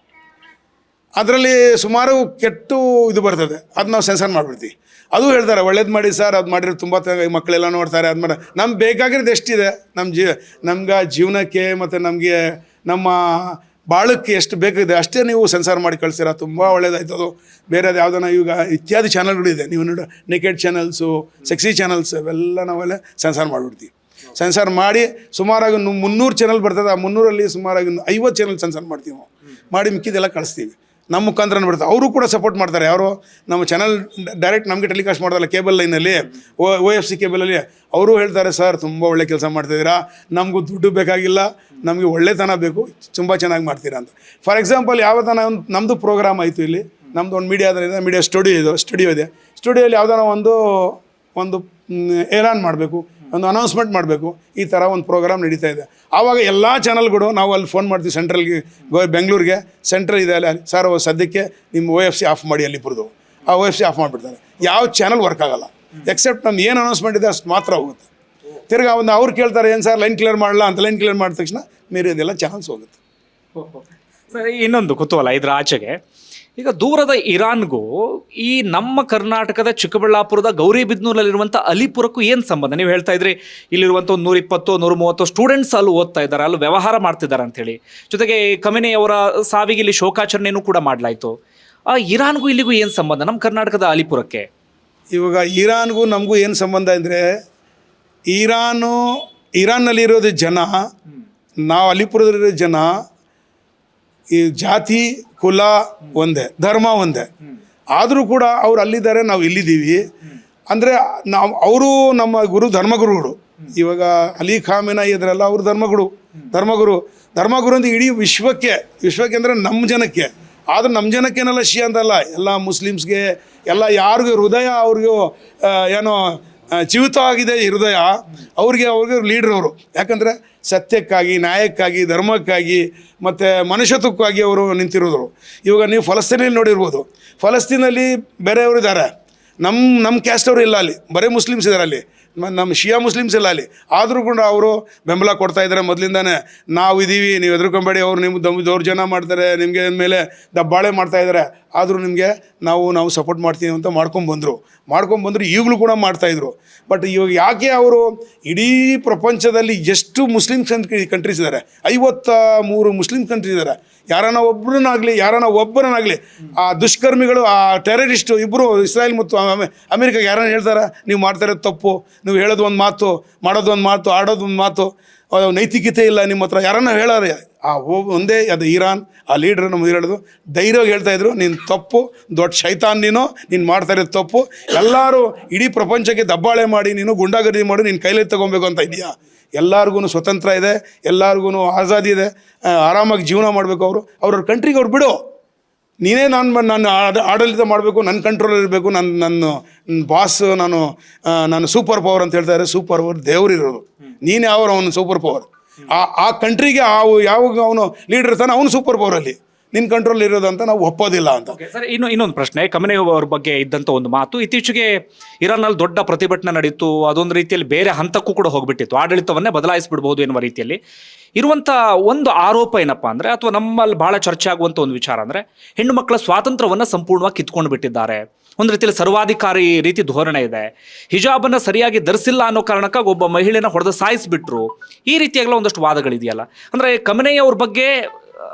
ಅದರಲ್ಲಿ ಸುಮಾರು ಕೆಟ್ಟು ಇದು ಬರ್ತದೆ, ಅದು ನಾವು ಸೆನ್ಸರ್ ಮಾಡಿಬಿಡ್ತೀವಿ. ಅದು ಹೇಳ್ತಾರೆ ಒಳ್ಳೇದು ಮಾಡಿ ಸರ್, ಅದು ಮಾಡಿದ್ರೆ ತುಂಬ ಮಕ್ಕಳೆಲ್ಲ ನೋಡ್ತಾರೆ, ಅದು ಮಾಡಿ ನಮ್ಗೆ ಬೇಕಾಗಿರೋದು ಎಷ್ಟಿದೆ, ನಮ್ಗೆ ಜೀವನಕ್ಕೆ ಮತ್ತು ನಮಗೆ ನಮ್ಮ ಬಾಳಕ್ಕೆ ಎಷ್ಟು ಬೇಕಿದೆ ಅಷ್ಟೇ ನೀವು ಸೆನ್ಸಾರ್ ಮಾಡಿ ಕಳಿಸ್ತೀರ, ತುಂಬ ಒಳ್ಳೇದಾಯ್ತು. ಅದು ಬೇರೆದು ಯಾವುದೋ ಈಗ ಇತ್ಯಾದಿ ಚಾನಲ್ಗಳಿದೆ, ನೀವು ನೋಡಿ ನೆಕೆಡ್ ಚಾನಲ್ಸು, ಸೆಕ್ಸಿ ಚಾನಲ್ಸ್, ಇವೆಲ್ಲ ನಾವೆಲ್ಲ ಸೆನ್ಸಾರ್ ಮಾಡಿಬಿಡ್ತೀವಿ. ಸೆನ್ಸಾರ್ ಮಾಡಿ ಸುಮಾರಾಗಿ 300 ಚಾನಲ್ ಬರ್ತದೆ, ಆ 300ರಲ್ಲಿ ಸುಮಾರಾಗಿ 50 ಚಾನಲ್ ಸೆನ್ಸಾರ್ ಮಾಡ್ತೀವಿ ನಾವು, ಮಾಡಿ ಮಿಕ್ಕಿದೆಲ್ಲ ಕಳಿಸ್ತೀವಿ. ನಮ್ಮ ಮುಖಾಂತರ ಬರ್ತಾರೆ, ಅವರು ಕೂಡ ಸಪೋರ್ಟ್ ಮಾಡ್ತಾರೆ. ಯಾರು ನಮ್ಮ ಚಾನಲ್ ಡೈರೆಕ್ಟ್ ನಮಗೆ ಟೆಲಿಕಾಸ್ಟ್ ಮಾಡ್ತಾರಲ್ಲ ಕೇಬಲ್ ಲೈನಲ್ಲಿ, OFC ಕೇಬಲಲ್ಲಿ, ಅವರು ಹೇಳ್ತಾರೆ ಸರ್ ತುಂಬ ಒಳ್ಳೆ ಕೆಲಸ ಮಾಡ್ತಾಯಿದ್ದೀರಾ, ನಮಗೂ ದುಡ್ಡು ಬೇಕಾಗಿಲ್ಲ, ನಮಗೆ ಒಳ್ಳೆತನ ಬೇಕು, ತುಂಬ ಚೆನ್ನಾಗಿ ಮಾಡ್ತೀರಾ ಅಂತ. ಫಾರ್ ಎಕ್ಸಾಂಪಲ್ ಯಾವತ್ತನ ನಮ್ಮದು ಪ್ರೋಗ್ರಾಮ್ ಆಯಿತು, ಇಲ್ಲಿ ನಮ್ಮದು ಒಂದು ಮೀಡಿಯಾ ಸ್ಟುಡಿಯೋ ಇದೆ. ಸ್ಟುಡಿಯೋಲ್ಲಿ ಯಾವುದಾನ ಒಂದು ಏಲಾನ್ ಮಾಡಬೇಕು, ಒಂದು ಅನೌನ್ಸ್ಮೆಂಟ್ ಮಾಡಬೇಕು, ಈ ಥರ ಒಂದು ಪ್ರೋಗ್ರಾಮ್ ನಡೀತಾ ಇದೆ. ಆವಾಗ ಎಲ್ಲ ಚಾನಲ್ಗಳು ನಾವು ಅಲ್ಲಿ ಫೋನ್ ಮಾಡ್ತೀವಿ ಸೆಂಟ್ರಲ್ಗೆ, ಬೆಂಗಳೂರಿಗೆ ಸೆಂಟ್ರಲ್ ಇದೆ ಅಲ್ಲಿ, ಸರ್ ಸದ್ಯಕ್ಕೆ ನಿಮ್ಮ OFC ಆಫ್ ಮಾಡಿ ಅಲ್ಲಿಪುರದು, ಆ OFC ಆಫ್ ಮಾಡಿಬಿಡ್ತಾರೆ. ಯಾವ ಚಾನಲ್ ವರ್ಕ್ ಆಗೋಲ್ಲ, ಎಕ್ಸೆಪ್ಟ್ ನಮ್ದು ಏನು ಅನೌನ್ಸ್ಮೆಂಟ್ ಇದೆ ಅಷ್ಟು ಮಾತ್ರ ಹೋಗುತ್ತೆ. ತಿರ್ಗಿ ಅವ್ರು ಕೇಳ್ತಾರೆ ಏನು ಸರ್ ಲೈನ್ ಕ್ಲಿಯರ್ ಮಾಡಲ್ಲ ಅಂತ, ಲೈನ್ ಕ್ಲಿಯರ್ ಮಾಡಿದ ತಕ್ಷಣ ಮೇರೆದೆಲ್ಲ ಚಾನಲ್ಸ್ ಹೋಗುತ್ತೆ. ಇನ್ನೊಂದು ಕುತೂಹಲ ಇದರ ಆಚೆಗೆ, ಈಗ ದೂರದ ಇರಾನ್ಗೂ ಈ ನಮ್ಮ ಕರ್ನಾಟಕದ ಚಿಕ್ಕಬಳ್ಳಾಪುರದ ಗೌರಿಬಿದನೂರಲ್ಲಿರುವಂಥ ಅಲಿಪುರಕ್ಕೂ ಏನು ಸಂಬಂಧ? ನೀವು ಹೇಳ್ತಾ ಇದ್ರಿ ಇಲ್ಲಿರುವಂಥ 120-130 ಸ್ಟೂಡೆಂಟ್ಸ್ ಅಲ್ಲಿ ಓದ್ತಾ ಇದ್ದಾರೆ, ಅಲ್ಲಿ ವ್ಯವಹಾರ ಮಾಡ್ತಿದ್ದಾರೆ ಅಂತೇಳಿ. ಜೊತೆಗೆ ಖಮೇನಿ ಅವರ ಸಾವಿಗೆ ಇಲ್ಲಿ ಶೋಕಾಚರಣೆಯೂ ಕೂಡ ಮಾಡಲಾಯಿತು. ಇರಾನ್ಗೂ ಇಲ್ಲಿಗೂ ಏನು ಸಂಬಂಧ ನಮ್ಮ ಕರ್ನಾಟಕದ ಅಲಿಪುರಕ್ಕೆ? ಇವಾಗ ಇರಾನ್ಗೂ ನಮಗೂ ಏನು ಸಂಬಂಧ ಅಂದರೆ, ಇರಾನ್ನಲ್ಲಿರೋದು ಜನ, ನಾವು ಅಲಿಪುರದಲ್ಲಿರೋ ಜನ, ಈ ಜಾತಿ ಕುಲ ಒಂದೇ, ಧರ್ಮ ಒಂದೇ, ಆದರೂ ಕೂಡ ಅವ್ರು ಅಲ್ಲಿದ್ದಾರೆ, ನಾವು ಇಲ್ಲಿದ್ದೀವಿ ಅಂದರೆ ಅವರು ನಮ್ಮ ಧರ್ಮಗುರುಗಳು. ಇವಾಗ ಅಲಿ ಖಾಮೆನಿ ಇದ್ರಲ್ಲ, ಅವರು ಧರ್ಮಗುರು ಅಂತ ಇಡೀ ವಿಶ್ವಕ್ಕೆ ಅಂದರೆ ನಮ್ಮ ಜನಕ್ಕೆ ಆದ್ರೆ ನಮ್ಮ ಜನಕ್ಕೇನೆಲ್ಲ ಶಿಯಾ ಅಂತಲ್ಲ, ಎಲ್ಲ ಮುಸ್ಲಿಮ್ಸ್ಗೆ ಎಲ್ಲ ಯಾರಿಗೂ ಹೃದಯ ಅವ್ರಿಗೂ ಏನೋ ಜೀವಿತವಾಗಿದೆ ಹೃದಯ ಅವ್ರಿಗೆ ಲೀಡ್ರ್ ಅವರು. ಯಾಕಂದರೆ ಸತ್ಯಕ್ಕಾಗಿ, ನ್ಯಾಯಕ್ಕಾಗಿ, ಧರ್ಮಕ್ಕಾಗಿ ಮತ್ತು ಮನುಷ್ಯತ್ವಕ್ಕಾಗಿ ಅವರು ನಿಂತಿರೋದು. ಇವಾಗ ನೀವು ಫಲಸ್ತೀನಲ್ಲಿ ನೋಡಿರ್ಬೋದು, ಫಲಸ್ತೀನಲ್ಲಿ ಬೇರೆಯವರು ಇದ್ದಾರೆ, ನಮ್ಮ ಕ್ಯಾಸ್ಟ್ ಅವರು ಇಲ್ಲ, ಅಲ್ಲಿ ಬರೀ ಮುಸ್ಲಿಮ್ಸ್ ಇದ್ದಾರೆ, ಅಲ್ಲಿ ನಮ್ಮ ಶಿಯಾ ಮುಸ್ಲಿಮ್ಸ್ ಇಲ್ಲ ಅಲ್ಲಿ. ಆದರೂ ಕೂಡ ಅವರು ಬೆಂಬಲ ಕೊಡ್ತಾ ಇದ್ದಾರೆ ಮೊದಲಿಂದಾನೇ. ನಾವು ಇದ್ದೀವಿ, ನೀವು ಹೆದರ್ಕೊಂಬೇಡಿ, ಅವ್ರು ನಿಮ್ಮ ದೌರ್ಜನ್ಯ ಮಾಡ್ತಾರೆ, ನಿಮಗೆ ಮೇಲೆ ದಬ್ಬಾಳೆ ಮಾಡ್ತಾ ಇದ್ದಾರೆ, ಆದರೂ ನಿಮಗೆ ನಾವು ಸಪೋರ್ಟ್ ಮಾಡ್ತೀವಿ ಅಂತ ಮಾಡ್ಕೊಂಡ್ಬಂದರು. ಈಗಲೂ ಕೂಡ ಮಾಡ್ತಾಯಿದ್ರು. ಬಟ್ ಇವಾಗ ಯಾಕೆ ಅವರು ಇಡೀ ಪ್ರಪಂಚದಲ್ಲಿ ಎಷ್ಟು ಮುಸ್ಲಿಮ್ ಕಂಟ್ರೀಸ್ ಇದ್ದಾರೆ, 53 ಮುಸ್ಲಿಮ್ ಕಂಟ್ರೀಸ್ ಇದ್ದಾರೆ. ಯಾರನ್ನ ಒಬ್ಬರನ್ನಾಗಲಿ ಆ ದುಷ್ಕರ್ಮಿಗಳು, ಆ ಟೆರರಿಸ್ಟು ಇಬ್ಬರು ಇಸ್ರಾಯೇಲ್ ಮತ್ತು ಅಮೆರಿಕಾಗೆ ಯಾರನ್ನ ಹೇಳ್ತಾರೆ ನೀವು ಮಾಡ್ತಾ ಇರೋದು ತಪ್ಪು, ನೀವು ಹೇಳೋದು ಒಂದು ಮಾತು, ಮಾಡೋದು ಒಂದು ಮಾತು, ಆಡೋದು ಒಂದು ಮಾತು, ನೈತಿಕತೆ ಇಲ್ಲ ನಿಮ್ಮ ಹತ್ರ ಯಾರನ್ನ ಹೇಳೋರೆ? ಒಂದೇ ಅದು ಇರಾನ್, ಆ ಲೀಡ್ರ್ ನಮ್ಗೆ ಹೇಳೋದು ಧೈರ್ಯವಾಗಿ ಹೇಳ್ತಾಯಿದ್ರು, ನೀನು ತಪ್ಪು, ದೊಡ್ಡ ಶೈತಾನ್, ನೀನು ಮಾಡ್ತಾ ಇರೋದು ತಪ್ಪು, ಎಲ್ಲರೂ ಇಡೀ ಪ್ರಪಂಚಕ್ಕೆ ದಬ್ಬಾಳೆ ಮಾಡಿ, ನೀನು ಗುಂಡಾಗರ್ದಿ ಮಾಡಿ ನೀನು ಕೈಲಿ ತೊಗೊಬೇಕು ಅಂತ ಇದೆಯಾ? ಎಲ್ಲರಿಗೂ ಸ್ವತಂತ್ರ ಇದೆ, ಎಲ್ಲರಿಗೂ ಆಜಾದಿ ಇದೆ, ಆರಾಮಾಗಿ ಜೀವನ ಮಾಡಬೇಕು. ಅವ್ರ ಕಂಟ್ರಿಗೆ ಅವ್ರು ಬಿಡು, ನೀನೇ ನಾನು ಆಡಳಿತ ಮಾಡಬೇಕು, ನನ್ನ ಕಂಟ್ರೋಲ್ ಇರಬೇಕು, ನನ್ನ ಬಾಸ್, ನಾನು ಸೂಪರ್ ಪವರ್ ಅಂತ ಹೇಳ್ತಾರೆ. ಸೂಪರ್ ಪವರ್ ದೇವ್ರಿರೋದು, ನೀನು ಅವನು ಸೂಪರ್ ಪವರ್. ಆ ಕಂಟ್ರಿಗೆ ಯಾವಾಗ ಅವನು ಲೀಡರ್ ಇರ್ತಾನೆ ಅವನು ಸೂಪರ್ ಪವರಲ್ಲಿ, ನಿನ್ನ ಕಂಟ್ರೋಲ್ ಇರೋದು ಅಂತ ನಾವು ಒಪ್ಪೋದಿಲ್ಲ ಅಂತ. ಸರ್, ಇನ್ನೊಂದು ಪ್ರಶ್ನೆ, ಖಮೇನಿ ಅವ್ರ ಬಗ್ಗೆ ಇದ್ದಂಥ ಒಂದು ಮಾತು, ಇತ್ತೀಚೆಗೆ ಇರಾನ್ನಲ್ಲಿ ದೊಡ್ಡ ಪ್ರತಿಭಟನೆ ನಡೀತು, ಅದೊಂದು ರೀತಿಯಲ್ಲಿ ಬೇರೆ ಹಂತಕ್ಕೂ ಕೂಡ ಹೋಗ್ಬಿಟ್ಟಿತ್ತು, ಆಡಳಿತವನ್ನೇ ಬದಲಾಯಿಸಿಬಿಡ್ಬೋದು ಎನ್ನುವ ರೀತಿಯಲ್ಲಿ ಇರುವಂಥ ಒಂದು ಆರೋಪ ಏನಪ್ಪ ಅಂದರೆ, ಅಥವಾ ನಮ್ಮಲ್ಲಿ ಭಾಳ ಚರ್ಚೆ ಆಗುವಂಥ ಒಂದು ವಿಚಾರ ಅಂದರೆ, ಹೆಣ್ಣು ಮಕ್ಕಳ ಸ್ವಾತಂತ್ರ್ಯವನ್ನು ಸಂಪೂರ್ಣವಾಗಿ ಕಿತ್ಕೊಂಡು ಬಿಟ್ಟಿದ್ದಾರೆ. ಒಂದು ರೀತಿಯಲ್ಲಿ ಸರ್ವಾಧಿಕಾರಿ ರೀತಿ ಧೋರಣೆ ಇದೆ, ಹಿಜಾಬನ್ನು ಸರಿಯಾಗಿ ಧರಿಸಿಲ್ಲ ಅನ್ನೋ ಕಾರಣಕ್ಕಾಗಿ ಒಬ್ಬ ಮಹಿಳೆನ ಹೊಡೆದು ಸಾಯಿಸಿಬಿಟ್ರು, ಈ ರೀತಿಯಾಗಲ್ಲ ಒಂದಷ್ಟು ವಾದಗಳಿದೆಯಲ್ಲ. ಅಂದರೆ ಖಮೇನಿ ಅವ್ರ ಬಗ್ಗೆ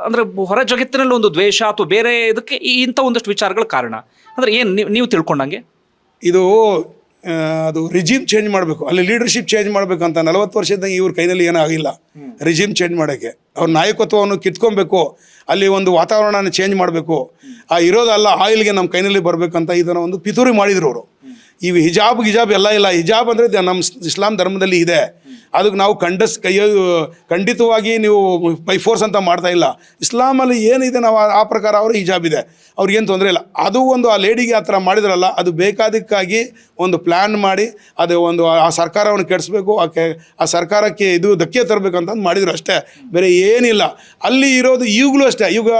ಅಂದರೆ ಹೊರ ಜಗತ್ತಿನಲ್ಲಿ ಒಂದು ದ್ವೇಷ ಅಥವಾ ಬೇರೆ ಇದಕ್ಕೆ ಇಂಥ ಒಂದಷ್ಟು ವಿಚಾರಗಳ ಕಾರಣ ಅಂದರೆ ಏನು ನೀವು ತಿಳ್ಕೊಂಡಂಗೆ? ಇದು ಅದು ರಿಜಿಮ್ ಚೇಂಜ್ ಮಾಡಬೇಕು, ಅಲ್ಲಿ ಲೀಡರ್ಶಿಪ್ ಚೇಂಜ್ ಮಾಡಬೇಕಂತ 40 ವರ್ಷದ ಇವ್ರ ಕೈನಲ್ಲಿ ಏನೂ ಆಗಿಲ್ಲ. ರಿಜಿಮ್ ಚೇಂಜ್ ಮಾಡೋಕ್ಕೆ ಅವ್ರ ನಾಯಕತ್ವವನ್ನು ಕಿತ್ಕೊಬೇಕು, ಅಲ್ಲಿ ಒಂದು ವಾತಾವರಣನ ಚೇಂಜ್ ಮಾಡಬೇಕು. ಇರೋದಲ್ಲ ಆಯಿಲ್ಗೆ ನಮ್ಮ ಕೈನಲ್ಲಿ ಬರಬೇಕಂತ ಇದನ್ನು ಒಂದು ಪಿತೂರಿ ಮಾಡಿದ್ರು ಅವರು. ಇವು ಹಿಜಾಬ್ ಎಲ್ಲ ಇಲ್ಲ. ಹಿಜಾಬ್ ಅಂದರೆ ನಮ್ಮ ಇಸ್ಲಾಂ ಧರ್ಮದಲ್ಲಿ ಇದೆ, ಅದಕ್ಕೆ ನಾವು ಖಂಡಿತವಾಗಿ ನೀವು ಬೈ ಫೋರ್ಸ್ ಅಂತ ಮಾಡ್ತಾ ಇಲ್ಲ. ಇಸ್ಲಾಮಲ್ಲಿ ಏನಿದೆ ನಾವು ಆ ಪ್ರಕಾರ ಅವರು ಹಿಜಾಬ್ ಇದೆ, ಅವ್ರಿಗೇನು ತೊಂದರೆ ಇಲ್ಲ. ಅದು ಒಂದು ಆ ಲೇಡಿಗೆ ಆ ಥರ ಮಾಡಿದ್ರಲ್ಲ, ಅದು ಬೇಕಾದಕ್ಕಾಗಿ ಒಂದು ಪ್ಲ್ಯಾನ್ ಮಾಡಿ ಅದು ಒಂದು ಆ ಸರ್ಕಾರವನ್ನು ಕೆಡಿಸ್ಬೇಕು, ಆ ಸರ್ಕಾರಕ್ಕೆ ಇದು ಧಕ್ಕೆ ತರಬೇಕಂತ ಮಾಡಿದ್ರು ಅಷ್ಟೇ, ಬೇರೆ ಏನಿಲ್ಲ. ಅಲ್ಲಿ ಇರೋದು ಈಗಲೂ ಅಷ್ಟೇ. ಈಗ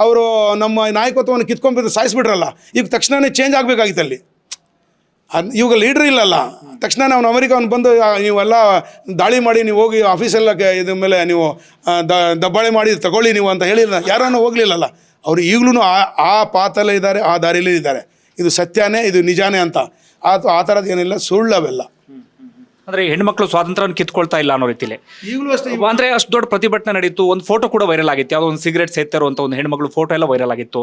ಅವರು ನಮ್ಮ ನಾಯಕತ್ವವನ್ನು ಕಿತ್ಕೊಂಡ್ಬಿಟ್ಟು ಸಾಯಿಸ್ಬಿಟ್ರಲ್ಲ, ಈಗ ತಕ್ಷಣವೇ ಚೇಂಜ್ ಆಗಬೇಕಾಗಿತ್ತು ಅಲ್ಲಿ. ಇವಾಗ ಲೀಡ್ರ್ ಇಲ್ಲಲ್ಲ, ತಕ್ಷಣ ಅವನು ಅಮೆರಿಕವನ್ನು ಬಂದು ನೀವೆಲ್ಲ ದಾಳಿ ಮಾಡಿ ನೀವು ಹೋಗಿ ಆಫೀಸೆಲ್ಲ ಇದ್ರ ಮೇಲೆ ನೀವು ದಬ್ಬಾಳೆ ಮಾಡಿ ತಗೊಳ್ಳಿ ನೀವು ಅಂತ ಹೇಳಿಲ್ಲ, ಯಾರನ್ನೂ ಹೋಗಲಿಲ್ಲಲ್ಲ. ಅವರು ಈಗಲೂ ಆ ಪಾತಲ್ಲೇ ಇದ್ದಾರೆ, ಆ ದಾರಿಯಲ್ಲೇ ಇದ್ದಾರೆ. ಇದು ಸತ್ಯನೇ, ಇದು ನಿಜಾನೇ ಅಂತ. ಆ ಥರದ್ದು ಏನಿಲ್ಲ, ಸುಳ್ಳು ಅವೆಲ್ಲ. ಅಂದರೆ ಹೆಣ್ಮಕ್ಳು ಸ್ವಾತಂತ್ರ್ಯವನ್ನು ಕಿತ್ಕೊಳ್ತಾ ಇಲ್ಲ ಅನ್ನೋ ರೀತಿಯಲ್ಲಿ ಈಗಲೂ ಅಷ್ಟೇ. ಅಂದರೆ ಅಷ್ಟು ದೊಡ್ಡ ಪ್ರತಿಭಟನೆ ನಡೀತು, ಒಂದು ಫೋಟೋ ಕೂಡ ವೈರಲ್ ಆಗಿತ್ತು, ಯಾವುದೋ ಒಂದು ಸಿಗರೇಟ್ ಸೇರ್ತಾರೋ ಅಂತ ಒಂದು ಹೆಣ್ಮಕ್ಳು ಫೋಟೋ ಎಲ್ಲ ವೈರಲ್ ಆಗಿತ್ತು.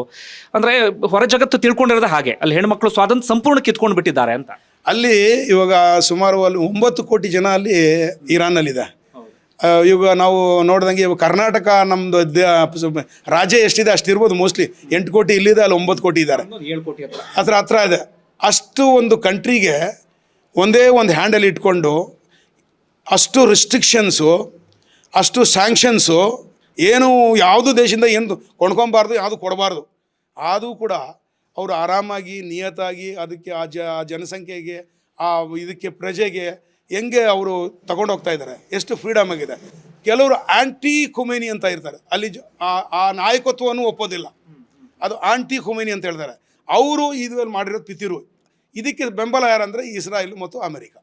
ಅಂದರೆ ಹೊರ ಜಗತ್ತು ತಿಳ್ಕೊಂಡಿರೋದು ಹಾಗೆ, ಅಲ್ಲಿ ಹೆಣ್ಮಕ್ಳು ಸ್ವಾತಂತ್ರ್ಯ ಸಂಪೂರ್ಣ ಕಿತ್ಕೊಂಡು ಬಿಟ್ಟಿದ್ದಾರೆ ಅಂತ. ಅಲ್ಲಿ ಇವಾಗ ಸುಮಾರು ಅಲ್ಲಿ 9 ಕೋಟಿ ಜನ ಅಲ್ಲಿ ಇರಾನ್ನಲ್ಲಿದೆ. ಇವಾಗ ನಾವು ನೋಡ್ದಂಗೆ ಇವಾಗ ಕರ್ನಾಟಕ ನಮ್ಮದು ರಾಜ್ಯ ಎಷ್ಟಿದೆ ಅಷ್ಟಿರ್ಬೋದು, ಮೋಸ್ಟ್ಲಿ 8 ಕೋಟಿ ಇಲ್ಲಿದೆ, ಅಲ್ಲಿ 9 ಕೋಟಿ ಇದ್ದಾರೆ, 7 ಕೋಟಿ ಹತ್ರ ಇದೆ. ಅಷ್ಟು ಒಂದು ಕಂಟ್ರಿಗೆ ಒಂದೇ ಒಂದು ಹ್ಯಾಂಡಲ್ ಇಟ್ಕೊಂಡು ಅಷ್ಟು ರಿಸ್ಟ್ರಿಕ್ಷನ್ಸು, ಅಷ್ಟು ಸ್ಯಾಂಕ್ಷನ್ಸು, ಏನು ಯಾವುದು ದೇಶದಿಂದ ಏನು ಕೊಂಡ್ಕೊಬಾರ್ದು, ಯಾವುದು ಕೊಡಬಾರ್ದು. ಆದರೂ ಕೂಡ ಅವರು ಆರಾಮಾಗಿ ನಿಯತಾಗಿ ಅದಕ್ಕೆ ಆ ಜನಸಂಖ್ಯೆಗೆ ಇದಕ್ಕೆ ಪ್ರಜೆಗೆ ಹೆಂಗೆ ಅವರು ತಗೊಂಡೋಗ್ತಾ ಇದ್ದಾರೆ, ಎಷ್ಟು ಫ್ರೀಡಮ್ ಆಗಿದೆ. ಕೆಲವರು ಆ್ಯಂಟಿ ಖುಮೇನಿ ಅಂತ ಇರ್ತಾರೆ, ಅಲ್ಲಿ ಆ ನಾಯಕತ್ವವನ್ನು ಒಪ್ಪೋದಿಲ್ಲ, ಅದು ಆಂಟಿ ಖುಮೇನಿ ಅಂತ ಹೇಳ್ತಾರೆ. ಅವರು ಇದು ಮಾಡಿರೋದು ಪಿತಿರು. ಇದಕ್ಕೆ ಬೆಂಬಲ ಯಾರಂದರೆ ಇಸ್ರಾಯೇಲ್ ಮತ್ತು ಅಮೆರಿಕ.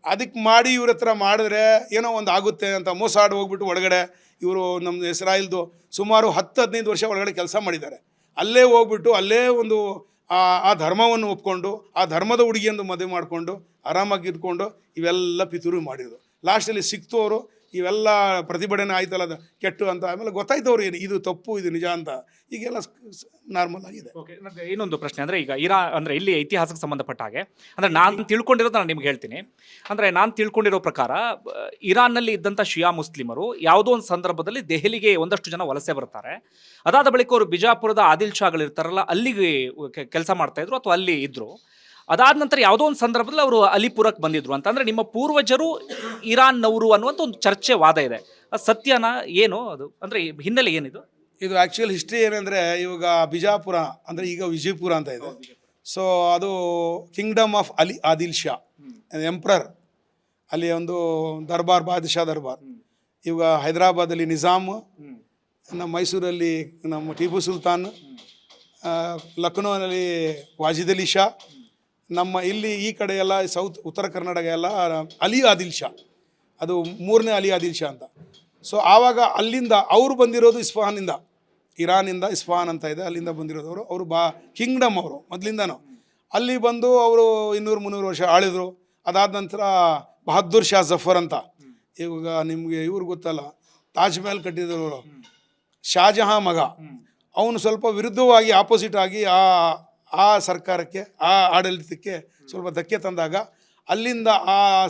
ಅದಕ್ಕೆ ಮಾಡಿ ಇವ್ರ ಹತ್ರ ಮಾಡಿದ್ರೆ ಏನೋ ಒಂದು ಆಗುತ್ತೆ ಅಂತ ಮೋಸಾಡ್ ಹೋಗ್ಬಿಟ್ಟು ಒಳಗಡೆ ಇವರು ನಮ್ಮ ಇಸ್ರಾಯೇಲ್ದು ಸುಮಾರು 10-15 ವರ್ಷ ಒಳಗಡೆ ಕೆಲಸ ಮಾಡಿದ್ದಾರೆ. ಅಲ್ಲೇ ಹೋಗ್ಬಿಟ್ಟು ಅಲ್ಲೇ ಒಂದು ಆ ಧರ್ಮವನ್ನು ಒಪ್ಕೊಂಡು ಆ ಧರ್ಮದ ಹುಡುಗಿಯನ್ನು ಮದುವೆ ಮಾಡಿಕೊಂಡು ಆರಾಮಾಗಿ ಇದ್ಕೊಂಡು ಇವೆಲ್ಲ ಪಿತೂರು ಮಾಡಿದ್ರು. ಲಾಸ್ಟಲ್ಲಿ ಸಿಕ್ತು ಅವರು, ಇವೆಲ್ಲ ಪ್ರತಿಭಟನೆ ಆಯ್ತಲ್ಲ ಅದು ಕೆಟ್ಟು ಅಂತ. ಆಮೇಲೆ ಗೊತ್ತಾಯ್ತವ್ರು ಏನು ಇದು ತಪ್ಪು ಇದು ನಿಜ ಅಂತ. ಈಗೆಲ್ಲ ನಾರ್ಮಲ್ ಆಗಿದೆ. ಓಕೆ, ಇನ್ನೊಂದು ಪ್ರಶ್ನೆ ಅಂದರೆ, ಈಗ ಅಂದರೆ ಇಲ್ಲಿ ಇತಿಹಾಸಕ್ಕೆ ಸಂಬಂಧಪಟ್ಟ ಹಾಗೆ ಅಂದರೆ ನಾನು ತಿಳ್ಕೊಂಡಿರೋದು ನಾನು ನಿಮ್ಗೆ ಹೇಳ್ತೀನಿ. ಅಂದರೆ ನಾನು ತಿಳ್ಕೊಂಡಿರೋ ಪ್ರಕಾರ ಇರಾನ್ನಲ್ಲಿ ಇದ್ದಂಥ ಶಿಯಾ ಮುಸ್ಲಿಮರು ಯಾವುದೋ ಒಂದು ಸಂದರ್ಭದಲ್ಲಿ ದೆಹಲಿಗೆ ಒಂದಷ್ಟು ಜನ ವಲಸೆ ಬರ್ತಾರೆ. ಅದಾದ ಬಳಿಕ ಅವರು ಬಿಜಾಪುರದ ಆದಿಲ್ ಶಾಗಳಿರ್ತಾರಲ್ಲ ಅಲ್ಲಿಗೆ ಕೆಲಸ ಮಾಡ್ತಾಯಿದ್ರು ಅಥವಾ ಅಲ್ಲಿ ಇದ್ದರು. ಅದಾದ ನಂತರ ಯಾವುದೋ ಒಂದು ಸಂದರ್ಭದಲ್ಲಿ ಅವರು ಅಲಿಪುರಕ್ಕೆ ಬಂದಿದ್ರು ಅಂತ. ಅಂದರೆ ನಿಮ್ಮ ಪೂರ್ವಜರು ಇರಾನ್ನವರು ಅನ್ನುವಂಥ ಒಂದು ಚರ್ಚೆ ವಾದ ಇದೆ, ಅದು ಸತ್ಯನಾ ಏನು? ಅದು ಅಂದರೆ ಹಿನ್ನೆಲೆ ಏನಿದು? ಇದು ಆ್ಯಕ್ಚುಯಲ್ ಹಿಸ್ಟ್ರಿ ಏನಂದರೆ ಇವಾಗ ಬಿಜಾಪುರ ಅಂದರೆ ಈಗ ವಿಜಯಪುರ ಅಂತ ಇದೆ. ಸೊ ಅದು Kingdom of Ali Adil Shah emperor, ಅಲ್ಲಿ ಒಂದು ದರ್ಬಾರ್, ಬಾದಶಾ ದರ್ಬಾರ್. ಇವಾಗ ಹೈದರಾಬಾದಲ್ಲಿ ನಿಜಾಮ್, ನಮ್ಮ ಮೈಸೂರಲ್ಲಿ ನಮ್ಮ ಟಿಪ್ಪು ಸುಲ್ತಾನ್, ಲಕ್ನೋನಲ್ಲಿ ವಾಜಿದ್ ಅಲಿ ಶಾ, ನಮ್ಮ ಇಲ್ಲಿ ಈ ಕಡೆ ಎಲ್ಲ ಉತ್ತರ ಕರ್ನಾಟಕ ಎಲ್ಲ ಅಲಿ ಆದಿಲ್ ಶಾ, ಅದು 3ನೇ ಅಲಿ ಆದಿಲ್ ಶಾ ಅಂತ. ಸೊ ಆವಾಗ ಅಲ್ಲಿಂದ ಅವರು ಬಂದಿರೋದು ಇಸ್ಫಹಾನಿಂದ, ಇರಾನಿಂದ ಇಸ್ಫಹಾನ್ ಅಂತ ಇದೆ, ಅಲ್ಲಿಂದ ಬಂದಿರೋದವರು. ಅವರು ಕಿಂಗ್ಡಮ್ ಅವರು ಮೊದಲಿಂದನೂ ಅಲ್ಲಿ ಬಂದು ಅವರು 200-300 ವರ್ಷ ಆಳಿದರು. ಅದಾದ ನಂತರ ಬಹದ್ದೂರ್ ಶಾ ಜಫರ್ ಅಂತ, ಇವಾಗ ನಿಮಗೆ ಇವ್ರು ಗೊತ್ತಲ್ಲ, ತಾಜ್ ಮಹಲ್ ಕಟ್ಟಿದವರು ಶಾಜಹಾನ್ ಮಗ, ಅವನು ಸ್ವಲ್ಪ ವಿರುದ್ಧವಾಗಿ ಆಪೋಸಿಟ್ ಆಗಿ ಆ ಸರ್ಕಾರಕ್ಕೆ, ಆ ಆಡಳಿತಕ್ಕೆ ಸ್ವಲ್ಪ ಧಕ್ಕೆ ತಂದಾಗ ಅಲ್ಲಿಂದ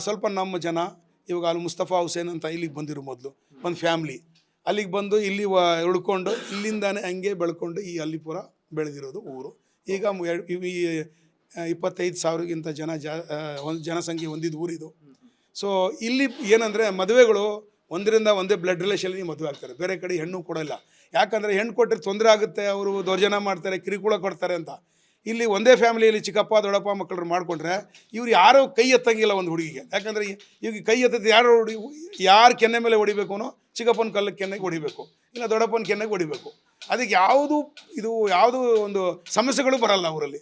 ಸ್ವಲ್ಪ ನಮ್ಮ ಜನ ಇವಾಗ ಅಲ್ಲಿ ಮುಸ್ತಫಾ ಹುಸೇನ್ ಅಂತ ಇಲ್ಲಿಗೆ ಬಂದಿರೋ ಮೊದಲು ಒಂದು ಫ್ಯಾಮ್ಲಿ ಅಲ್ಲಿಗೆ ಬಂದು ಇಲ್ಲಿ ಉಳ್ಕೊಂಡು ಇಲ್ಲಿಂದಾನೆ ಹಂಗೆ ಬೆಳ್ಕೊಂಡು ಈ ಅಲ್ಲಿಪುರ ಬೆಳೆದಿರೋದು ಊರು. ಈಗ 25,000ಗಿಂತ ಒಂದು ಜನಸಂಖ್ಯೆ ಹೊಂದಿದ ಊರಿದು. ಸೊ ಇಲ್ಲಿ ಏನಂದರೆ ಮದುವೆಗಳು ಒಂದೇ ಬ್ಲಡ್ ರಿಲೇಷನ್ಲಿ ಮದುವೆ ಆಗ್ತಾರೆ, ಬೇರೆ ಕಡೆ ಹೆಣ್ಣು ಕೊಡೋಲ್ಲ. ಯಾಕಂದರೆ ಹೆಣ್ಣು ಕೊಟ್ಟರೆ ತೊಂದರೆ ಆಗುತ್ತೆ, ಅವರು ದೌರ್ಜನ್ಯ ಮಾಡ್ತಾರೆ, ಕಿರುಕುಳ ಕೊಡ್ತಾರೆ ಅಂತ. ಇಲ್ಲಿ ಒಂದೇ ಫ್ಯಾಮಿಲಿಯಲ್ಲಿ ಚಿಕ್ಕಪ್ಪ ದೊಡ್ಡಪ್ಪ ಮಕ್ಕಳು ಮಾಡಿಕೊಂಡ್ರೆ ಇವ್ರು ಯಾರೂ ಕೈ ಎತ್ತಂಗಿಲ್ಲ ಒಂದು ಹುಡುಗಿಗೆ. ಯಾಕಂದರೆ ಈಗ ಕೈ ಎತ್ತದ ಯಾರು ಕೆನ್ನೆ ಮೇಲೆ ಹೊಡಿಬೇಕು, ಚಿಕ್ಕಪ್ಪನ ಕಲ್ಲಕ್ಕೆ ಕೆನ್ನೆಗೆ ಹೊಡಿಬೇಕು, ಇಲ್ಲ ದೊಡ್ಡಪ್ಪನ ಕೆನ್ನೆಗೆ ಹೊಡಿಬೇಕು. ಅದಕ್ಕೆ ಯಾವುದು ಒಂದು ಸಮಸ್ಯೆಗಳು ಬರಲ್ಲ ಅವರಲ್ಲಿ.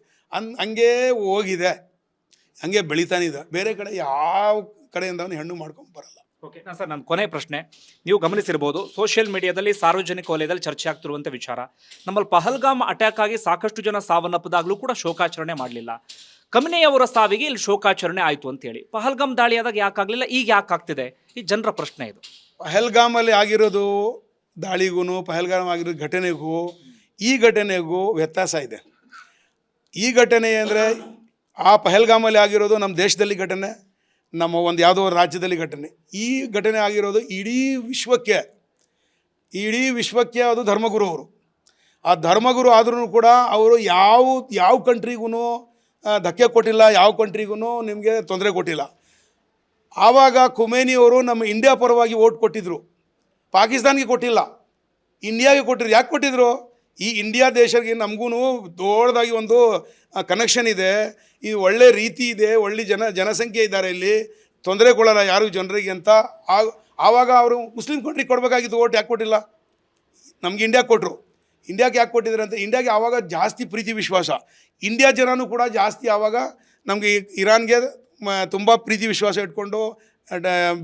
ಹಂಗೇ ಹೋಗಿದೆ, ಹಂಗೆ ಬೆಳಿತಾನೆ ಇದೆ. ಬೇರೆ ಕಡೆ ಯಾವ ಕಡೆಯಿಂದ ಹೆಣ್ಣು ಮಾಡ್ಕೊಂಡು ಬರಲ್ಲ. ಓಕೆ ಸರ್, ನನ್ನ ಕೊನೆ ಪ್ರಶ್ನೆ, ನೀವು ಗಮನಿಸಿರ್ಬೋದು ಸೋಷಿಯಲ್ ಮೀಡಿಯಾದಲ್ಲಿ ಸಾರ್ವಜನಿಕ ವಲಯದಲ್ಲಿ ಚರ್ಚೆ ಆಗ್ತಿರುವಂಥ ವಿಚಾರ, ನಮ್ಮಲ್ಲಿ ಪಹಲ್ಗಾಮ್ ಅಟ್ಯಾಕ್ ಆಗಿ ಸಾಕಷ್ಟು ಜನ ಸಾವನ್ನಪ್ಪದಾಗಲೂ ಕೂಡ ಶೋಕಾಚರಣೆ ಮಾಡಲಿಲ್ಲ. ಕಮಿನೆಯವರ ಸಾವಿಗೆ ಇಲ್ಲಿ ಶೋಕಾಚರಣೆ ಆಯಿತು ಅಂತೇಳಿ. ಪಹಲ್ಗಾಮ್ ದಾಳಿಯಾದಾಗ ಯಾಕಾಗಲಿಲ್ಲ, ಈಗ ಯಾಕೆ ಆಗ್ತಿದೆ? ಈ ಜನರ ಪ್ರಶ್ನೆ ಇದು. ಪಹಲ್ಗಾಮಲ್ಲಿ ಆಗಿರೋದು ದಾಳಿಗೂ ಪಹಲ್ಗಾಮ್ ಆಗಿರೋ ಘಟನೆಗೂ ಈ ಘಟನೆಗೂ ವ್ಯತ್ಯಾಸ ಇದೆ. ಈ ಘಟನೆ ಅಂದರೆ ಆ ಪಹಲ್ಗಾಮಲ್ಲಿ ಆಗಿರೋದು ನಮ್ಮ ದೇಶದಲ್ಲಿ ಘಟನೆ, ನಮ್ಮ ಒಂದು ಯಾವುದೋ ರಾಜ್ಯದಲ್ಲಿ ಘಟನೆ. ಈ ಘಟನೆ ಆಗಿರೋದು ಇಡೀ ವಿಶ್ವಕ್ಕೆ ಅದು ಧರ್ಮಗುರು ಅವರು. ಆ ಧರ್ಮಗುರು ಆದ್ರೂ ಕೂಡ ಅವರು ಯಾವ ಕಂಟ್ರಿಗೂ ಧಕ್ಕೆ ಕೊಟ್ಟಿಲ್ಲ, ಯಾವ ಕಂಟ್ರಿಗೂ ನಿಮಗೆ ತೊಂದರೆ ಕೊಟ್ಟಿಲ್ಲ. ಆವಾಗ ಖುಮೇನಿಯವರು ನಮ್ಮ ಇಂಡಿಯಾ ಪರವಾಗಿ ಓಟ್ ಕೊಟ್ಟಿದ್ದರು, ಪಾಕಿಸ್ತಾನ್ಗೆ ಕೊಟ್ಟಿಲ್ಲ, ಇಂಡಿಯಾಗೆ ಕೊಟ್ಟಿದ್ರು. ಯಾಕೆ ಕೊಟ್ಟಿದ್ರು? ಈ ಇಂಡಿಯಾ ದೇಶಕ್ಕೆ ನಮಗೂ ದೊಡ್ಡದಾಗಿ ಒಂದು ಕನೆಕ್ಷನ್ ಇದೆ, ಈ ಒಳ್ಳೆ ರೀತಿ ಇದೆ, ಒಳ್ಳೆ ಜನಸಂಖ್ಯೆ ಇದ್ದಾರೆ, ಇಲ್ಲಿ ತೊಂದರೆ ಕೊಡಲ್ಲ ಯಾರು ಜನರಿಗೆ ಅಂತ. ಆವಾಗ ಅವರು ಮುಸ್ಲಿಂ ಕಂಟ್ರಿಗೆ ಕೊಡಬೇಕಾಗಿತ್ತು ಓಟ್. ಯಾಕೆ ಕೊಟ್ಟಿಲ್ಲ? ನಮ್ಗೆ ಇಂಡಿಯಾಗೆ ಕೊಟ್ಟರು. ಇಂಡಿಯಾಗೆ ಯಾಕೆ ಕೊಟ್ಟಿದ್ರು ಅಂತ, ಇಂಡಿಯಾಗೆ ಆವಾಗ ಜಾಸ್ತಿ ಪ್ರೀತಿ ವಿಶ್ವಾಸ, ಇಂಡಿಯಾ ಜನನೂ ಕೂಡ ಜಾಸ್ತಿ ಆವಾಗ ನಮಗೆ ಇರಾನ್ಗೆ ತುಂಬ ಪ್ರೀತಿ ವಿಶ್ವಾಸ ಇಟ್ಕೊಂಡು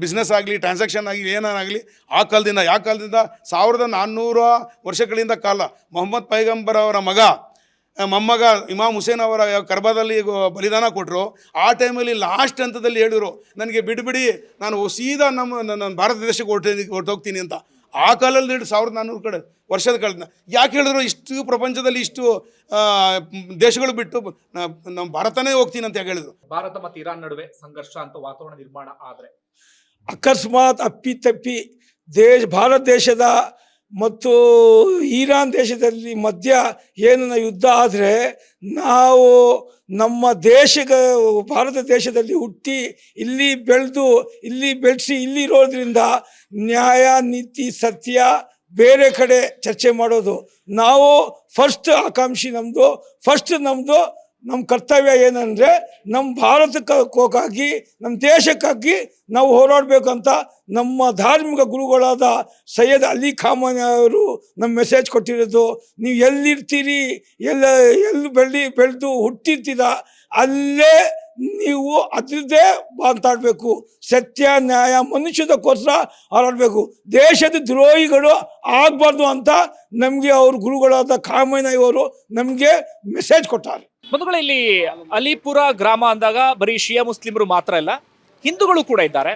ಬಿಸ್ನೆಸ್ ಆಗಲಿ, ಟ್ರಾನ್ಸಾಕ್ಷನ್ ಆಗಲಿ, ಏನಾಗಲಿ ಆ ಕಾಲದಿಂದ, ಯಾವ ಕಾಲದಿಂದ 1400 ವರ್ಷಗಳಿಂದ ಕಾಲ ಮೊಹಮ್ಮದ್ ಪೈಗಂಬರ್ ಅವರ ಮೊಮ್ಮಗ ಇಮಾಮ್ ಹುಸೇನ್ ಅವರ ಕರ್ಬಾದಲ್ಲಿ ಬಲಿದಾನ ಕೊಟ್ಟರು. ಆ ಟೈಮಲ್ಲಿ ಲಾಸ್ಟ್ ಹಂತದಲ್ಲಿ ಹೇಳಿದ್ರು, ನನಗೆ ಬಿಡಿ ನಾನು ಸೀದಾ ನನ್ನ ಭಾರತ ದೇಶಕ್ಕೆ ಹೊರಟೋಗ್ತೀನಿ ಅಂತ. ಆ ಕಾಲದಲ್ಲಿ 1400 ಕಡೆ ವರ್ಷದ ಕಳೆದ ಯಾಕೆ ಹೇಳಿದ್ರು? ಇಷ್ಟು ಪ್ರಪಂಚದಲ್ಲಿ ಇಷ್ಟು ದೇಶಗಳು ಬಿಟ್ಟು ನಮ್ಮ ಭಾರತನೇ ಹೋಗ್ತೀನಿ ಅಂತ ಯಾಕೆ ಹೇಳಿದ್ರು? ಭಾರತ ಮತ್ತು ಇರಾನ್ ನಡುವೆ ಸಂಘರ್ಷ ಅಂತ ವಾತಾವರಣ ನಿರ್ಮಾಣ ಆದರೆ ಅಕಸ್ಮಾತ್ ಅಪ್ಪಿತಪ್ಪಿ ಭಾರತ ದೇಶದ ಮತ್ತು ಇರಾನ್ ದೇಶದಲ್ಲಿ ಮಧ್ಯ ಏನ ಯುದ್ಧ ಆದರೆ ನಾವು ನಮ್ಮ ಭಾರತ ದೇಶದಲ್ಲಿ ಹುಟ್ಟಿ ಇಲ್ಲಿ ಬೆಳೆದು ಇಲ್ಲಿ ಬೆಳೆಸಿ ಇಲ್ಲಿ ಇರೋದ್ರಿಂದ ನ್ಯಾಯ ನೀತಿ ಸತ್ಯ ಬೇರೆ ಕಡೆ ಚರ್ಚೆ ಮಾಡೋದು. ನಾವು ಫಸ್ಟ್ ಆಕಾಂಕ್ಷಿ ನಮ್ಮದು ನಮ್ಮ ಕರ್ತವ್ಯ ಏನಂದರೆ ನಮ್ಮ ಭಾರತಕ್ಕಾಗಿ ನಮ್ಮ ದೇಶಕ್ಕಾಗಿ ನಾವು ಹೋರಾಡಬೇಕಂತ ನಮ್ಮ ಧಾರ್ಮಿಕ ಗುರುಗಳಾದ ಸೈಯದ್ ಅಲಿ ಖಾಮನಿ ಅವರು ನಮ್ಮ ಮೆಸೇಜ್ ಕೊಟ್ಟಿರೋದು. ನೀವು ಎಲ್ಲಿರ್ತೀರಿ, ಎಲ್ಲಿ ಬೆಳೆದು ಹುಟ್ಟಿರ್ತೀರ ಅಲ್ಲೇ ನೀವು ಅದರದ್ದೇ ಮಾತಾಡಬೇಕು, ಸತ್ಯ ನ್ಯಾಯ ಮನುಷ್ಯದಕ್ಕೋಸ್ಕರ ಹೋರಾಡಬೇಕು, ದೇಶದ ದ್ರೋಹಿಗಳು ಆಗಬಾರ್ದು ಅಂತ ನಮಗೆ ಅವ್ರ ಗುರುಗಳಾದ ಖಾಮನಿ ಅವರು ನಮಗೆ ಮೆಸೇಜ್ ಕೊಟ್ಟಾರೆ. ಬಂಧುಗಳು, ಇಲ್ಲಿ ಅಲಿಪುರ ಗ್ರಾಮ ಅಂದಾಗ ಬರೀ ಶಿಯಾ ಮುಸ್ಲಿಮರು ಮಾತ್ರ ಇಲ್ಲ, ಹಿಂದೂಗಳು ಕೂಡ ಇದ್ದಾರೆ.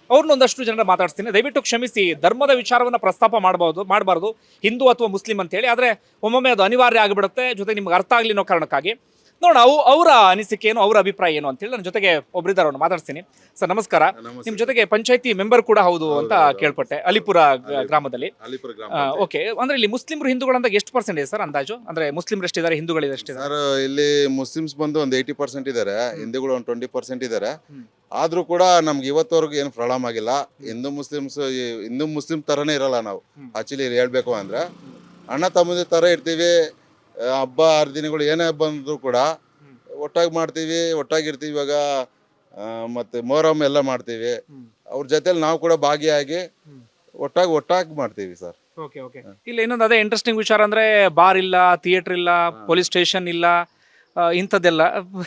ಅವ್ರನ್ನ ಒಂದಷ್ಟು ಜನರ ಮಾತಾಡ್ತೀನಿ. ದಯವಿಟ್ಟು ಕ್ಷಮಿಸಿ, ಧರ್ಮದ ವಿಚಾರವನ್ನು ಪ್ರಸ್ತಾಪ ಮಾಡಬಾರ್ದು ಹಿಂದೂ ಅಥವಾ ಮುಸ್ಲಿಂ ಅಂತ ಹೇಳಿ. ಆದರೆ ಒಮ್ಮೊಮ್ಮೆ ಅದು ಅನಿವಾರ್ಯ ಆಗಿಬಿಡುತ್ತೆ, ಜೊತೆ ನಿಮ್ಗೆ ಅರ್ಥ ಆಗಲಿ ಅನ್ನೋ ಕಾರಣಕ್ಕಾಗಿ. ನೋಡ ಅವರ ಅನಿಸಿಕೆ ಏನು, ಅವರ ಅಭಿಪ್ರಾಯ ಏನು ಅಂತೇಳಿ ನನ್ನ ಜೊತೆಗೆ ಒಬ್ಬರಿದ್ದಾರೆ, ಅವ್ರನ್ನ ಮಾತಾಡ್ತೀನಿ. ಸರ್ ನಮಸ್ಕಾರ. ನಿಮ್ಮ ಜೊತೆಗೆ ಪಂಚಾಯತಿ ಮೆಂಬರ್ ಕೂಡ ಹೌದು ಅಂತ ಕೇಳ್ಪಟ್ಟೆ, ಅಲಿಪುರ ಗ್ರಾಮದಲ್ಲಿ. ಓಕೆ, ಅಂದ್ರೆ ಇಲ್ಲಿ ಮುಸ್ಲಿಮರು ಹಿಂದೂಗಳು ಅಂದಾಗ ಎಷ್ಟು ಪರ್ಸೆಂಟ್ ಇದೆ ಸರ್ ಅಂದಾಜು? ಅಂದ್ರೆ ಮುಸ್ಲಿಮರು ಎಷ್ಟಿದ್ದಾರೆ, ಹಿಂದೂಗಳು ಎಷ್ಟಿದ್ದಾರೆ ಸರ್? ಇಲ್ಲಿ ಮುಸ್ಲಿಮ್ಸ್ ಬಂದು ಒಂದು 80% ಇದ್ದಾರೆ, ಹಿಂದೂಗಳು ಒಂದು 20% ಇದ್ದಾರೆ. ಆದ್ರೂ ಕೂಡ ನಮ್ಗೆ ಇವತ್ತವರೆಗೂ ಏನು ಪ್ರಾಬ್ಲಮ್ ಆಗಿಲ್ಲ. ಹಿಂದೂ ಮುಸ್ಲಿಂ ತರನೇ ಇರಲ್ಲ ನಾವು ಆಕ್ಚುಲಿ ಹೇಳ್ಬೇಕು ಅಂದ್ರೆ. ಅಣ್ಣ ತಮ್ಮಂದಿರ ಥರ ಇರ್ತೀವಿ. ಹಬ್ಬ ಹರಿದಿನಗಳು ಏನೇ ಬಂದರೂ ಕೂಡ ಒಟ್ಟಾಗಿ ಮಾಡ್ತೀವಿ, ಒಟ್ಟಾಗಿರ್ತೀವಿ. ಇವಾಗ ಮತ್ತು ಮೊಹರಂ ಎಲ್ಲ ಮಾಡ್ತೀವಿ. ಅವ್ರ ಜೊತೆಲಿ ನಾವು ಕೂಡ ಭಾಗಿಯಾಗಿ ಒಟ್ಟಾಗಿ ಮಾಡ್ತೀವಿ ಸರ್. Okay okay. ಇಲ್ಲಿ ಇನ್ನೊಂದು ಅದೇ ಇಂಟ್ರೆಸ್ಟಿಂಗ್ ವಿಚಾರ ಅಂದ್ರೆ ಬಾರ್ ಇಲ್ಲ, ಥಿಯೇಟರ್ ಇಲ್ಲ, ಪೊಲೀಸ್ ಸ್ಟೇಷನ್ ಇಲ್ಲ, ಇಂಥದ್ದೆಲ್ಲ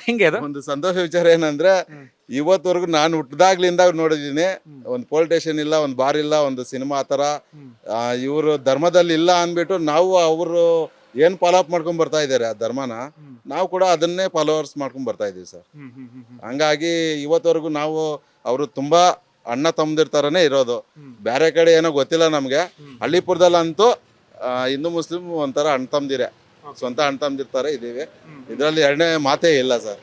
ಹೆಂಗೆ ಅದು? ಒಂದು ಸಂತೋಷ ವಿಚಾರ ಏನಂದ್ರೆ ಇವತ್ತವರೆಗೂ ನಾನು ಹುಟ್ಟಿದಾಗ್ಲಿಂದ ನೋಡಿದ್ದೀನಿ, ಒಂದು ಪೊಲೀಸ್ ಸ್ಟೇಷನ್ ಇಲ್ಲ, ಒಂದು ಬಾರ್ ಇಲ್ಲ, ಒಂದು ಸಿನಿಮಾ ಆ ಥರ ಇವರು ಧರ್ಮದಲ್ಲಿ ಇಲ್ಲ ಅಂದ್ಬಿಟ್ಟು ನಾವು ಅವರು ಏನು ಫಾಲೋ ಅಪ್ ಮಾಡ್ಕೊಂಡ್ ಬರ್ತಾ ಇದ್ದಾರೆ ಆ ಧರ್ಮನ, ನಾವು ಕೂಡ ಅದನ್ನೇ ಫಾಲೋವರ್ಸ್ ಮಾಡ್ಕೊಂಡ್ ಬರ್ತಾ ಇದೀವಿ ಸರ್. ಹಂಗಾಗಿ ಇವತ್ತವರೆಗೂ ನಾವು ಅವರು ತುಂಬಾ ಅಣ್ಣ ತಮ್ಮದಿರ ಥರನೇ ಇರೋದು. ಬೇರೆ ಕಡೆ ಏನೋ ಗೊತ್ತಿಲ್ಲ ನಮಗೆ. ಹಳ್ಳಿಪುರದಲ್ಲಂತೂ ಹಿಂದೂ ಮುಸ್ಲಿಂ ಒಂಥರ ಅಣ್ಣ ತಮ್ಮದಿರೇ, ಸ್ವಂತ ಅಣ್ಣ ತಮ್ಮದಿರ ಥರ ಇದ್ದೀವಿ. ಇದರಲ್ಲಿ ಎರಡನೇ ಮಾತೇ ಇಲ್ಲ ಸರ್.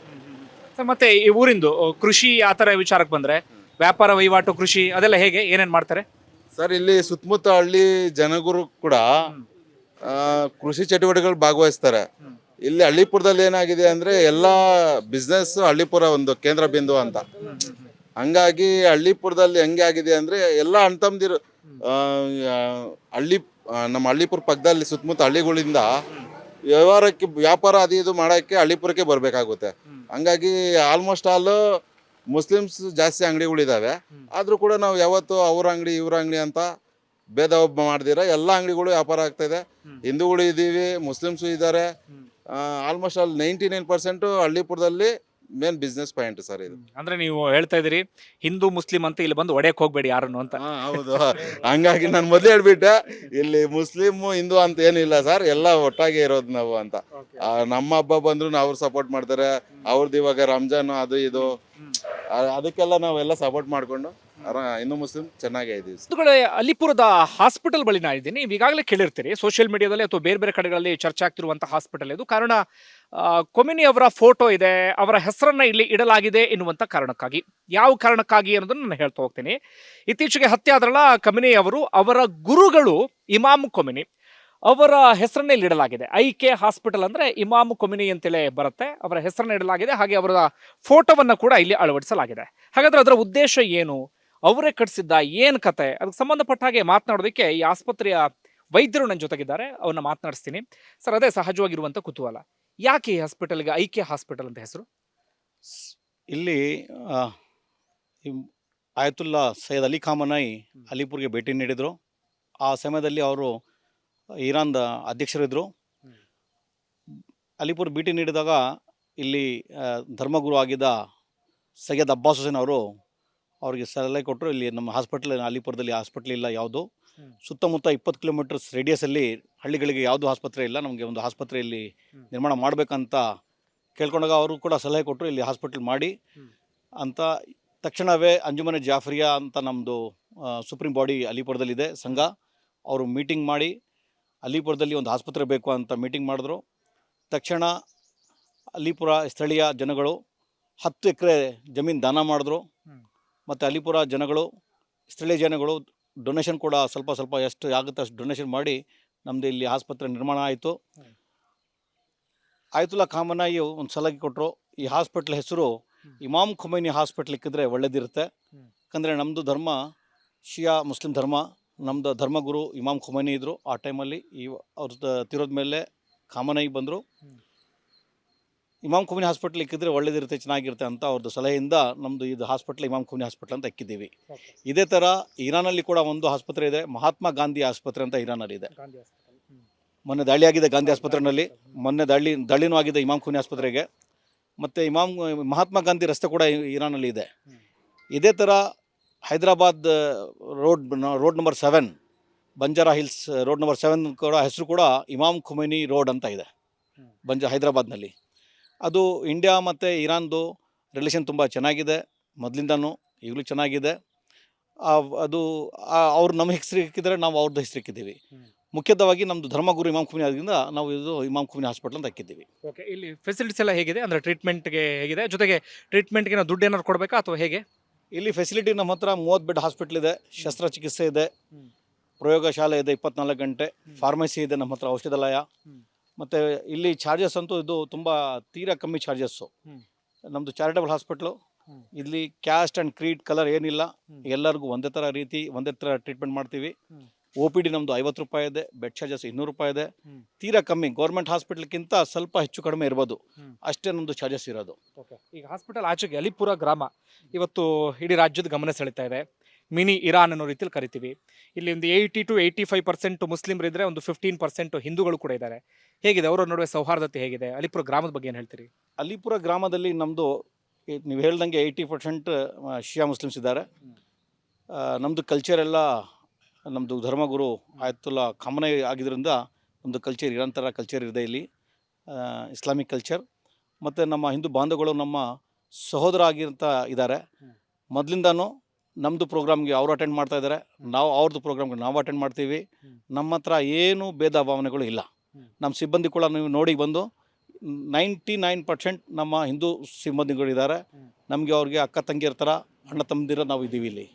ಸರ್, ಮತ್ತೆ ಈ ಊರಿಂದು ಕೃಷಿ ಆ ಥರ ವಿಚಾರಕ್ಕೆ ಬಂದ್ರೆ ವ್ಯಾಪಾರ ವಹಿವಾಟು ಕೃಷಿ ಅದೆಲ್ಲ ಹೇಗೆ, ಏನೇನು ಮಾಡ್ತಾರೆ? ಸರ್, ಇಲ್ಲಿ ಸುತ್ತಮುತ್ತ ಹಳ್ಳಿ ಜನಗಳು ಕೂಡ ಕೃಷಿ ಚಟುವಟಿಕೆಗಳು ಭಾಗವಹಿಸ್ತಾರೆ. ಇಲ್ಲಿ ಹಳ್ಳಿಪುರದಲ್ಲಿ ಏನಾಗಿದೆ ಅಂದ್ರೆ ಎಲ್ಲ ಬಿಸ್ನೆಸ್ ಹಳ್ಳಿಪುರ ಒಂದು ಕೇಂದ್ರ ಬಿಂದು ಅಂತ. ಹಂಗಾಗಿ ಹಳ್ಳಿಪುರದಲ್ಲಿ ಹೆಂಗೆ ಆಗಿದೆ ಅಂದ್ರೆ ಎಲ್ಲ ಅಣ್ಣ ತಮ್ಮದಿರು ನಮ್ಮ ಹಳ್ಳಿಪುರ ಪಕ್ಕದಲ್ಲಿ ಸುತ್ತಮುತ್ತ ಹಳ್ಳಿಗಳಿಂದ ವ್ಯವಹಾರಕ್ಕೆ ವ್ಯಾಪಾರ ಅದು ಇದು ಮಾಡೋಕ್ಕೆ ಹಳ್ಳಿಪುರಕ್ಕೆ ಬರಬೇಕಾಗುತ್ತೆ. ಹಂಗಾಗಿ ಆಲ್ಮೋಸ್ಟ್ ಆಲ್ ಮುಸ್ಲಿಮ್ಸ್ ಜಾಸ್ತಿ ಅಂಗಡಿಗಳಿದ್ದಾವೆ. ಆದರೂ ಕೂಡ ನಾವು ಯಾವತ್ತು ಅವ್ರ ಅಂಗಡಿ ಇವ್ರ ಅಂಗಡಿ ಅಂತ ಭೇದ ಮಾಡ್ದಿರ ಎಲ್ಲ ಅಂಗಡಿಗಳು ವ್ಯಾಪಾರ ಆಗ್ತಾ ಇದೆ. ಹಿಂದೂಗಳು ಇದ್ದೀವಿ, ಮುಸ್ಲಿಮ್ಸು ಇದ್ದಾರೆ. ಆಲ್ಮೋಸ್ಟ್ ಆಲ್ 99% ಹಳ್ಳಿಪುರದಲ್ಲಿ ಮೇನ್ ಬಿಸ್ನೆಸ್ ಪಾಯಿಂಟ್ ಸರ್ ಇದು. ಅಂದ್ರೆ ನೀವು ಹೇಳ್ತಾ ಇದೀರಿ ಹಿಂದೂ ಮುಸ್ಲಿಂ ಅಂತ ಇಲ್ಲಿ ಬಂದು ಒಡೆಯಕ್ ಹೋಗ್ಬೇಡಿ ಯಾರನ್ನು ಅಂತ. ಹೌದು. ಹಂಗಾಗಿ ನಾನು ಮೊದಲೇ ಹೇಳ್ಬಿಟ್ಟೆ, ಇಲ್ಲಿ ಮುಸ್ಲಿಂ ಹಿಂದೂ ಅಂತ ಏನಿಲ್ಲ ಸರ್, ಎಲ್ಲ ಒಟ್ಟಾಗೆ ಇರೋದು ನಾವು ಅಂತ. ನಮ್ಮ ಹಬ್ಬ ಬಂದ್ರು ಅವ್ರು ಸಪೋರ್ಟ್ ಮಾಡ್ತಾರೆ. ಅವ್ರದ್ದು ಇವಾಗ ರಂಜಾನ್ ಅದು ಇದು ಅದಕ್ಕೆಲ್ಲ ನಾವೆಲ್ಲ ಸಪೋರ್ಟ್ ಮಾಡ್ಕೊಂಡು ಹಿಂದೂ ಮುಸ್ಲಿಂ ಚೆನ್ನಾಗೇ ಇದೀವಿ. ಅಲಿಪುರದ ಹಾಸ್ಪಿಟಲ್ ಬಳಿ ನಾ ಇದ್ದೀನಿ. ನೀವು ಈಗಾಗಲೇ ಕೇಳಿರ್ತೀರಿ ಸೋಷಿಯಲ್ ಮೀಡಿಯಾದಲ್ಲಿ ಅಥವಾ ಬೇರೆ ಬೇರೆ ಕಡೆಗಳಲ್ಲಿ ಚರ್ಚೆ ಆಗ್ತಿರುವಂತಹ ಹಾಸ್ಪಿಟಲ್ ಇದು. ಕಾರಣ ಕೊಮಿನಿ ಅವರ ಫೋಟೋ ಇದೆ, ಅವರ ಹೆಸರನ್ನ ಇಲ್ಲಿ ಇಡಲಾಗಿದೆ ಎನ್ನುವಂತ ಕಾರಣಕ್ಕಾಗಿ. ಯಾವ ಕಾರಣಕ್ಕಾಗಿ ಅನ್ನೋದನ್ನ ನಾನು ಹೇಳ್ತಾ ಹೋಗ್ತೀನಿ. ಇತ್ತೀಚೆಗೆ ಹತ್ಯೆ ಆದ್ರಲ್ಲ ಕೊಮಿನಿ ಅವರು, ಅವರ ಗುರುಗಳು ಇಮಾಮ್ ಕೊಮಿನಿ ಅವರ ಹೆಸರನ್ನ ಇಲ್ಲಿ ಇಡಲಾಗಿದೆ. IK ಹಾಸ್ಪಿಟಲ್ ಅಂದ್ರೆ ಇಮಾಮ್ ಕೊಮಿನಿ ಅಂತೇಳಿ ಬರುತ್ತೆ. ಅವರ ಹೆಸರನ್ನ ಇಡಲಾಗಿದೆ, ಹಾಗೆ ಅವರ ಫೋಟೋವನ್ನ ಕೂಡ ಇಲ್ಲಿ ಅಳವಡಿಸಲಾಗಿದೆ. ಹಾಗಾದ್ರೆ ಅದರ ಉದ್ದೇಶ ಏನು, ಅವರೇ ಕಟ್ಸಿದ್ದ, ಏನ್ ಕತೆ, ಅದಕ್ಕೆ ಸಂಬಂಧಪಟ್ಟ ಹಾಗೆ ಮಾತನಾಡೋದಕ್ಕೆ ಈ ಆಸ್ಪತ್ರೆಯ ವೈದ್ಯರು ನನ್ನ ಜೊತೆಗಿದ್ದಾರೆ. ಅವ್ರನ್ನ ಮಾತನಾಡಿಸ್ತೀನಿ. ಸರ್, ಅದೇ ಸಹಜವಾಗಿರುವಂತ ಕುತೂಹಲ, ಯಾಕೆ ಈ ಹಾಸ್ಪಿಟಲ್ಗೆ IK ಹಾಸ್ಪಿಟಲ್ ಅಂತ ಹೆಸರು? ಇಲ್ಲಿ ಆಯತುಲ್ಲಾ ಸೈಯದ್ ಅಲಿ ಖಾಮನೈ ಅಲಿಪುರ್ಗೆ ಭೇಟಿ ನೀಡಿದರು. ಆ ಸಮಯದಲ್ಲಿ ಅವರು ಇರಾನ್ದ ಅಧ್ಯಕ್ಷರಿದ್ದರು. ಅಲಿಪುರ್ ಭೇಟಿ ನೀಡಿದಾಗ ಇಲ್ಲಿ ಧರ್ಮಗುರು ಆಗಿದ್ದ ಸೈಯದ್ ಅಬ್ಬಾಸ್ ಹುಸೇನ್ ಅವರು ಅವರಿಗೆ ಸಲಹೆ ಕೊಟ್ಟರು. ಇಲ್ಲಿ ನಮ್ಮ ಹಾಸ್ಪಿಟ್ಲ್ ಅಲಿಪುರದಲ್ಲಿ ಹಾಸ್ಪಿಟ್ಲ್ ಇಲ್ಲ ಯಾವುದು, ಸುತ್ತಮುತ್ತ 20 ಕಿಲೋಮೀಟರ್ಸ್ ರೇಡಿಯಸಲ್ಲಿ ಹಳ್ಳಿಗಳಿಗೆ ಯಾವುದು ಆಸ್ಪತ್ರೆ ಇಲ್ಲ, ನಮಗೆ ಒಂದು ಆಸ್ಪತ್ರೆ ಇಲ್ಲಿ ನಿರ್ಮಾಣ ಮಾಡಬೇಕಂತ ಕೇಳ್ಕೊಂಡಾಗ ಅವರು ಕೂಡ ಸಲಹೆ ಕೊಟ್ಟರು, ಇಲ್ಲಿ ಹಾಸ್ಪಿಟ್ಲ್ ಮಾಡಿ ಅಂತ. ತಕ್ಷಣವೇ ಅಂಜುಮನೆ ಜಾಫರಿಯಾ ಅಂತ ನಮ್ಮದು ಸುಪ್ರೀಂ ಬಾಡಿ ಅಲಿಪುರದಲ್ಲಿದೆ ಸಂಘ, ಅವರು ಮೀಟಿಂಗ್ ಮಾಡಿ ಅಲಿಪುರದಲ್ಲಿ ಒಂದು ಆಸ್ಪತ್ರೆ ಬೇಕು ಅಂತ ಮೀಟಿಂಗ್ ಮಾಡಿದ್ರು. ತಕ್ಷಣ ಅಲಿಪುರ ಸ್ಥಳೀಯ ಜನಗಳು 10 ಎಕರೆ ಜಮೀನು ದಾನ ಮಾಡಿದ್ರು. ಮತ್ತು ಅಲಿಪುರ ಜನಗಳು, ಸ್ಥಳೀಯ ಜನಗಳು ಡೊನೇಷನ್ ಕೂಡ ಸ್ವಲ್ಪ ಎಷ್ಟು ಆಗುತ್ತೆ ಅಷ್ಟು ಡೊನೇಷನ್ ಮಾಡಿ ನಮ್ಮದು ಇಲ್ಲಿ ಆಸ್ಪತ್ರೆ ನಿರ್ಮಾಣ ಆಯಿತು. ಆಯತುಲ್ಲಾ ಖಾಮನಾಯಿ ಒಂದು ಸಲಹೆ ಕೊಟ್ಟರು, ಈ ಹಾಸ್ಪಿಟ್ಲ್ ಹೆಸರು ಇಮಾಮ್ ಖೊಮೈನಿ ಹಾಸ್ಪಿಟ್ಲ್ ಇಕ್ಕಿದ್ರೆ ಒಳ್ಳೇದಿರುತ್ತೆ. ಯಾಕಂದರೆ ನಮ್ಮದು ಧರ್ಮ ಶಿಯಾ ಮುಸ್ಲಿಂ ಧರ್ಮ, ನಮ್ಮದು ಧರ್ಮಗುರು ಇಮಾಮ್ ಖೊಮೈನಿ ಇದ್ದರು. ಆ ಟೈಮಲ್ಲಿ ಅವ್ರದ್ದು ತಿರೋದ ಮೇಲೆ ಖಾಮನಾಯಿ ಬಂದರು. ಇಮಾಮ್ ಖೊಮೈನಿ ಹಾಸ್ಪಿಟ್ಲ್ ಇಕ್ಕಿದ್ರೆ ಒಳ್ಳೇದಿರುತ್ತೆ, ಚೆನ್ನಾಗಿರುತ್ತೆ ಅಂತ ಅವ್ರದ್ದು ಸಲಹೆಯಿಂದ ನಮ್ಮದು ಇದು ಹಾಸ್ಪಿಟ್ಲ್ ಇಮಾಮ್ ಖೊಮೈನಿ ಹಾಸ್ಪಿಟ್ಲ್ ಅಂತ ಇಕ್ಕಿದ್ದೀವಿ. ಇದೇ ಥರ ಇರಾನಲ್ಲಿ ಕೂಡ ಒಂದು ಆಸ್ಪತ್ರೆ ಇದೆ, ಮಹಾತ್ಮ ಗಾಂಧಿ ಆಸ್ಪತ್ರೆ ಅಂತ ಇರಾನಲ್ಲಿ ಇದೆ. ಮೊನ್ನೆ ದಾಳಿಯಾಗಿದೆ ಗಾಂಧಿ ಆಸ್ಪತ್ರೆಯಲ್ಲಿ, ಮೊನ್ನೆ ದಾಳಿನೂ ಆಗಿದೆ ಇಮಾಮ್ ಖೊಮೈನಿ ಆಸ್ಪತ್ರೆಗೆ. ಮತ್ತು ಮಹಾತ್ಮ ಗಾಂಧಿ ರಸ್ತೆ ಕೂಡ ಇರಾನಲ್ಲಿ ಇದೆ. ಇದೇ ಥರ Hyderabad road number 7 Banjara hills road number 7 ಕೂಡ ಹೆಸರು ಕೂಡ ಇಮಾಮ್ ಖೊಮೈನಿ ರೋಡ್ ಅಂತ ಇದೆ ಹೈದರಾಬಾದ್ನಲ್ಲಿ. ಅದು ಇಂಡಿಯಾ ಮತ್ತು ಇರಾನ್ದು ರಿಲೇಷನ್ ತುಂಬ ಚೆನ್ನಾಗಿದೆ, ಮೊದಲಿಂದನೂ ಈಗಲೂ ಚೆನ್ನಾಗಿದೆ. ಅದು ಅವ್ರು ನಮ್ಮ ಹೆಸರು ಇಕ್ಕಿದ್ರೆ ನಾವು ಅವ್ರದ್ದು ಹೆಸರು ಇಕ್ಕಿದ್ದೀವಿ. ಮುಖ್ಯವಾಗಿ ನಮ್ಮದು ಧರ್ಮಗುರು ಇಮಾಮ್ ಖೊಮೈನಿ ಆದ್ರಿಂದ ನಾವು ಇದು ಇಮಾಮ್ ಖೊಮೈನಿ ಹಾಸ್ಪಿಟಲ್ ಅಂತ ಹಾಕಿದ್ದೀವಿ. ಓಕೆ, ಇಲ್ಲಿ ಫೆಸಿಲಿಟೀಸ್ ಎಲ್ಲ ಹೇಗಿದೆ, ಅಂದರೆ ಟ್ರೀಟ್ಮೆಂಟ್ಗೆ ಹೇಗಿದೆ, ಜೊತೆಗೆ ಟ್ರೀಟ್ಮೆಂಟ್ಗೆ ನಾವು ದುಡ್ಡು ಏನಾದ್ರು ಕೊಡಬೇಕಾ ಅಥವಾ ಹೇಗೆ? ಇಲ್ಲಿ ಫೆಸಿಲಿಟಿ ನಮ್ಮ ಹತ್ರ 30 ಬೆಡ್ ಹಾಸ್ಪಿಟ್ಲ್ ಇದೆ, ಶಸ್ತ್ರಚಿಕಿತ್ಸೆ ಇದೆ, ಪ್ರಯೋಗಶಾಲೆ ಇದೆ 24 ಗಂಟೆ, ಫಾರ್ಮಸಿ ಇದೆ ನಮ್ಮ ಹತ್ರ, ಔಷಧಾಲಯ. ಮತ್ತು ಇಲ್ಲಿ ಚಾರ್ಜಸ್ ಅಂತೂ ಇದು ತುಂಬ ತೀರಾ ಕಮ್ಮಿ ಚಾರ್ಜಸ್ಸು. ನಮ್ಮದು ಚಾರಿಟಬಲ್ ಹಾಸ್ಪಿಟ್ಲು. ಇಲ್ಲಿ ಕ್ಯಾಸ್ಟ್ ಆ್ಯಂಡ್ ಕ್ರೀಡ್ ಕಲರ್ ಏನಿಲ್ಲ, ಎಲ್ಲರಿಗೂ ಒಂದೇ ಥರ ರೀತಿ ಒಂದೇ ಥರ ಟ್ರೀಟ್ಮೆಂಟ್ ಮಾಡ್ತೀವಿ. OPD ನಮ್ಮದು 50 ರೂಪಾಯಿ ಇದೆ, ಬೆಡ್ ಚಾರ್ಜಸ್ 200 ರೂಪಾಯಿ ಇದೆ. ತೀರಾ ಕಮ್ಮಿ, ಗೌರ್ಮೆಂಟ್ ಹಾಸ್ಪಿಟ್ಲ್ಗಿಂತ ಸ್ವಲ್ಪ ಹೆಚ್ಚು ಕಡಿಮೆ ಇರ್ಬೋದು, ಅಷ್ಟೇ ನಮ್ಮದು ಚಾರ್ಜಸ್ ಇರೋದು. ಈಗ ಹಾಸ್ಪಿಟಲ್ ಆಚೆಗೆ ಅಲಿಪುರ ಗ್ರಾಮ ಇವತ್ತು ಇಡೀ ರಾಜ್ಯದ ಗಮನ ಸೆಳೀತಾ ಇದೆ. ಮಿನಿ ಇರಾನ್ ಅನ್ನೋ ರೀತಿಯಲ್ಲಿ ಕರಿತೀವಿ. ಇಲ್ಲಿ ಒಂದು 80 to 85% ಮುಸ್ಲಿಮರಿದ್ರೆ, ಒಂದು 15% ಹಿಂದೂಗಳು ಕೂಡ ಇದ್ದಾರೆ. ಹೇಗಿದೆ ಅವರ ನಡುವೆ ಸೌಹಾರ್ದತೆ ಹೇಗಿದೆ? ಅಲಿಪುರ ಗ್ರಾಮದ ಬಗ್ಗೆ ಏನು ಹೇಳ್ತೀರಿ? ಅಲಿಪುರ ಗ್ರಾಮದಲ್ಲಿ ನಮ್ಮದು ನೀವು ಹೇಳ್ದಂಗೆ 80% ಶಿಯಾ ಮುಸ್ಲಿಮ್ಸ್ ಇದ್ದಾರೆ. ನಮ್ಮದು ಕಲ್ಚರ್ ಎಲ್ಲ ನಮ್ಮದು ಧರ್ಮಗುರು ಆಯತುಲ್ಲಾ ಖಾಮನೈ ಆಗಿದ್ದರಿಂದ ಒಂದು ಕಲ್ಚರ್ ಇರಾನ್ ಥರ ಕಲ್ಚರ್ ಇದೆ ಇಲ್ಲಿ, ಇಸ್ಲಾಮಿಕ್ ಕಲ್ಚರ್. ಮತ್ತು ನಮ್ಮ ಹಿಂದೂ ಬಾಂಧವಗಳು ನಮ್ಮ ಸಹೋದರ ಆಗಿರ್ತ ಇದ್ದಾರೆ. ಮೊದಲಿಂದನೂ ನಮ್ಮದು ಪ್ರೋಗ್ರಾಮ್ಗೆ ಅವರು ಅಟೆಂಡ್ ಮಾಡ್ತಾ ಇದ್ದಾರೆ, ನಾವು ಅವ್ರದ್ದು ಪ್ರೋಗ್ರಾಮ್ಗೆ ನಾವು ಅಟೆಂಡ್ ಮಾಡ್ತೀವಿ. ನಮ್ಮ ಹತ್ರ ಏನು ಭೇದ ಭಾವನೆಗಳು ಇಲ್ಲ. ನಮ್ಮ ಸಿಬ್ಬಂದಿ ಕೂಡ ನೀವು ನೋಡಿ ಬಂದು 99% ನಮ್ಮ ಹಿಂದೂ ಸಿಬ್ಬಂದಿಗಳಿದ್ದಾರೆ. ನಮಗೆ ಅವ್ರಿಗೆ ಅಕ್ಕ ತಂಗಿಯರ ಥರ, ಅಣ್ಣ ತಮ್ಮದಿರ ನಾವು ಇದ್ದೀವಿ ಇಲ್ಲಿ.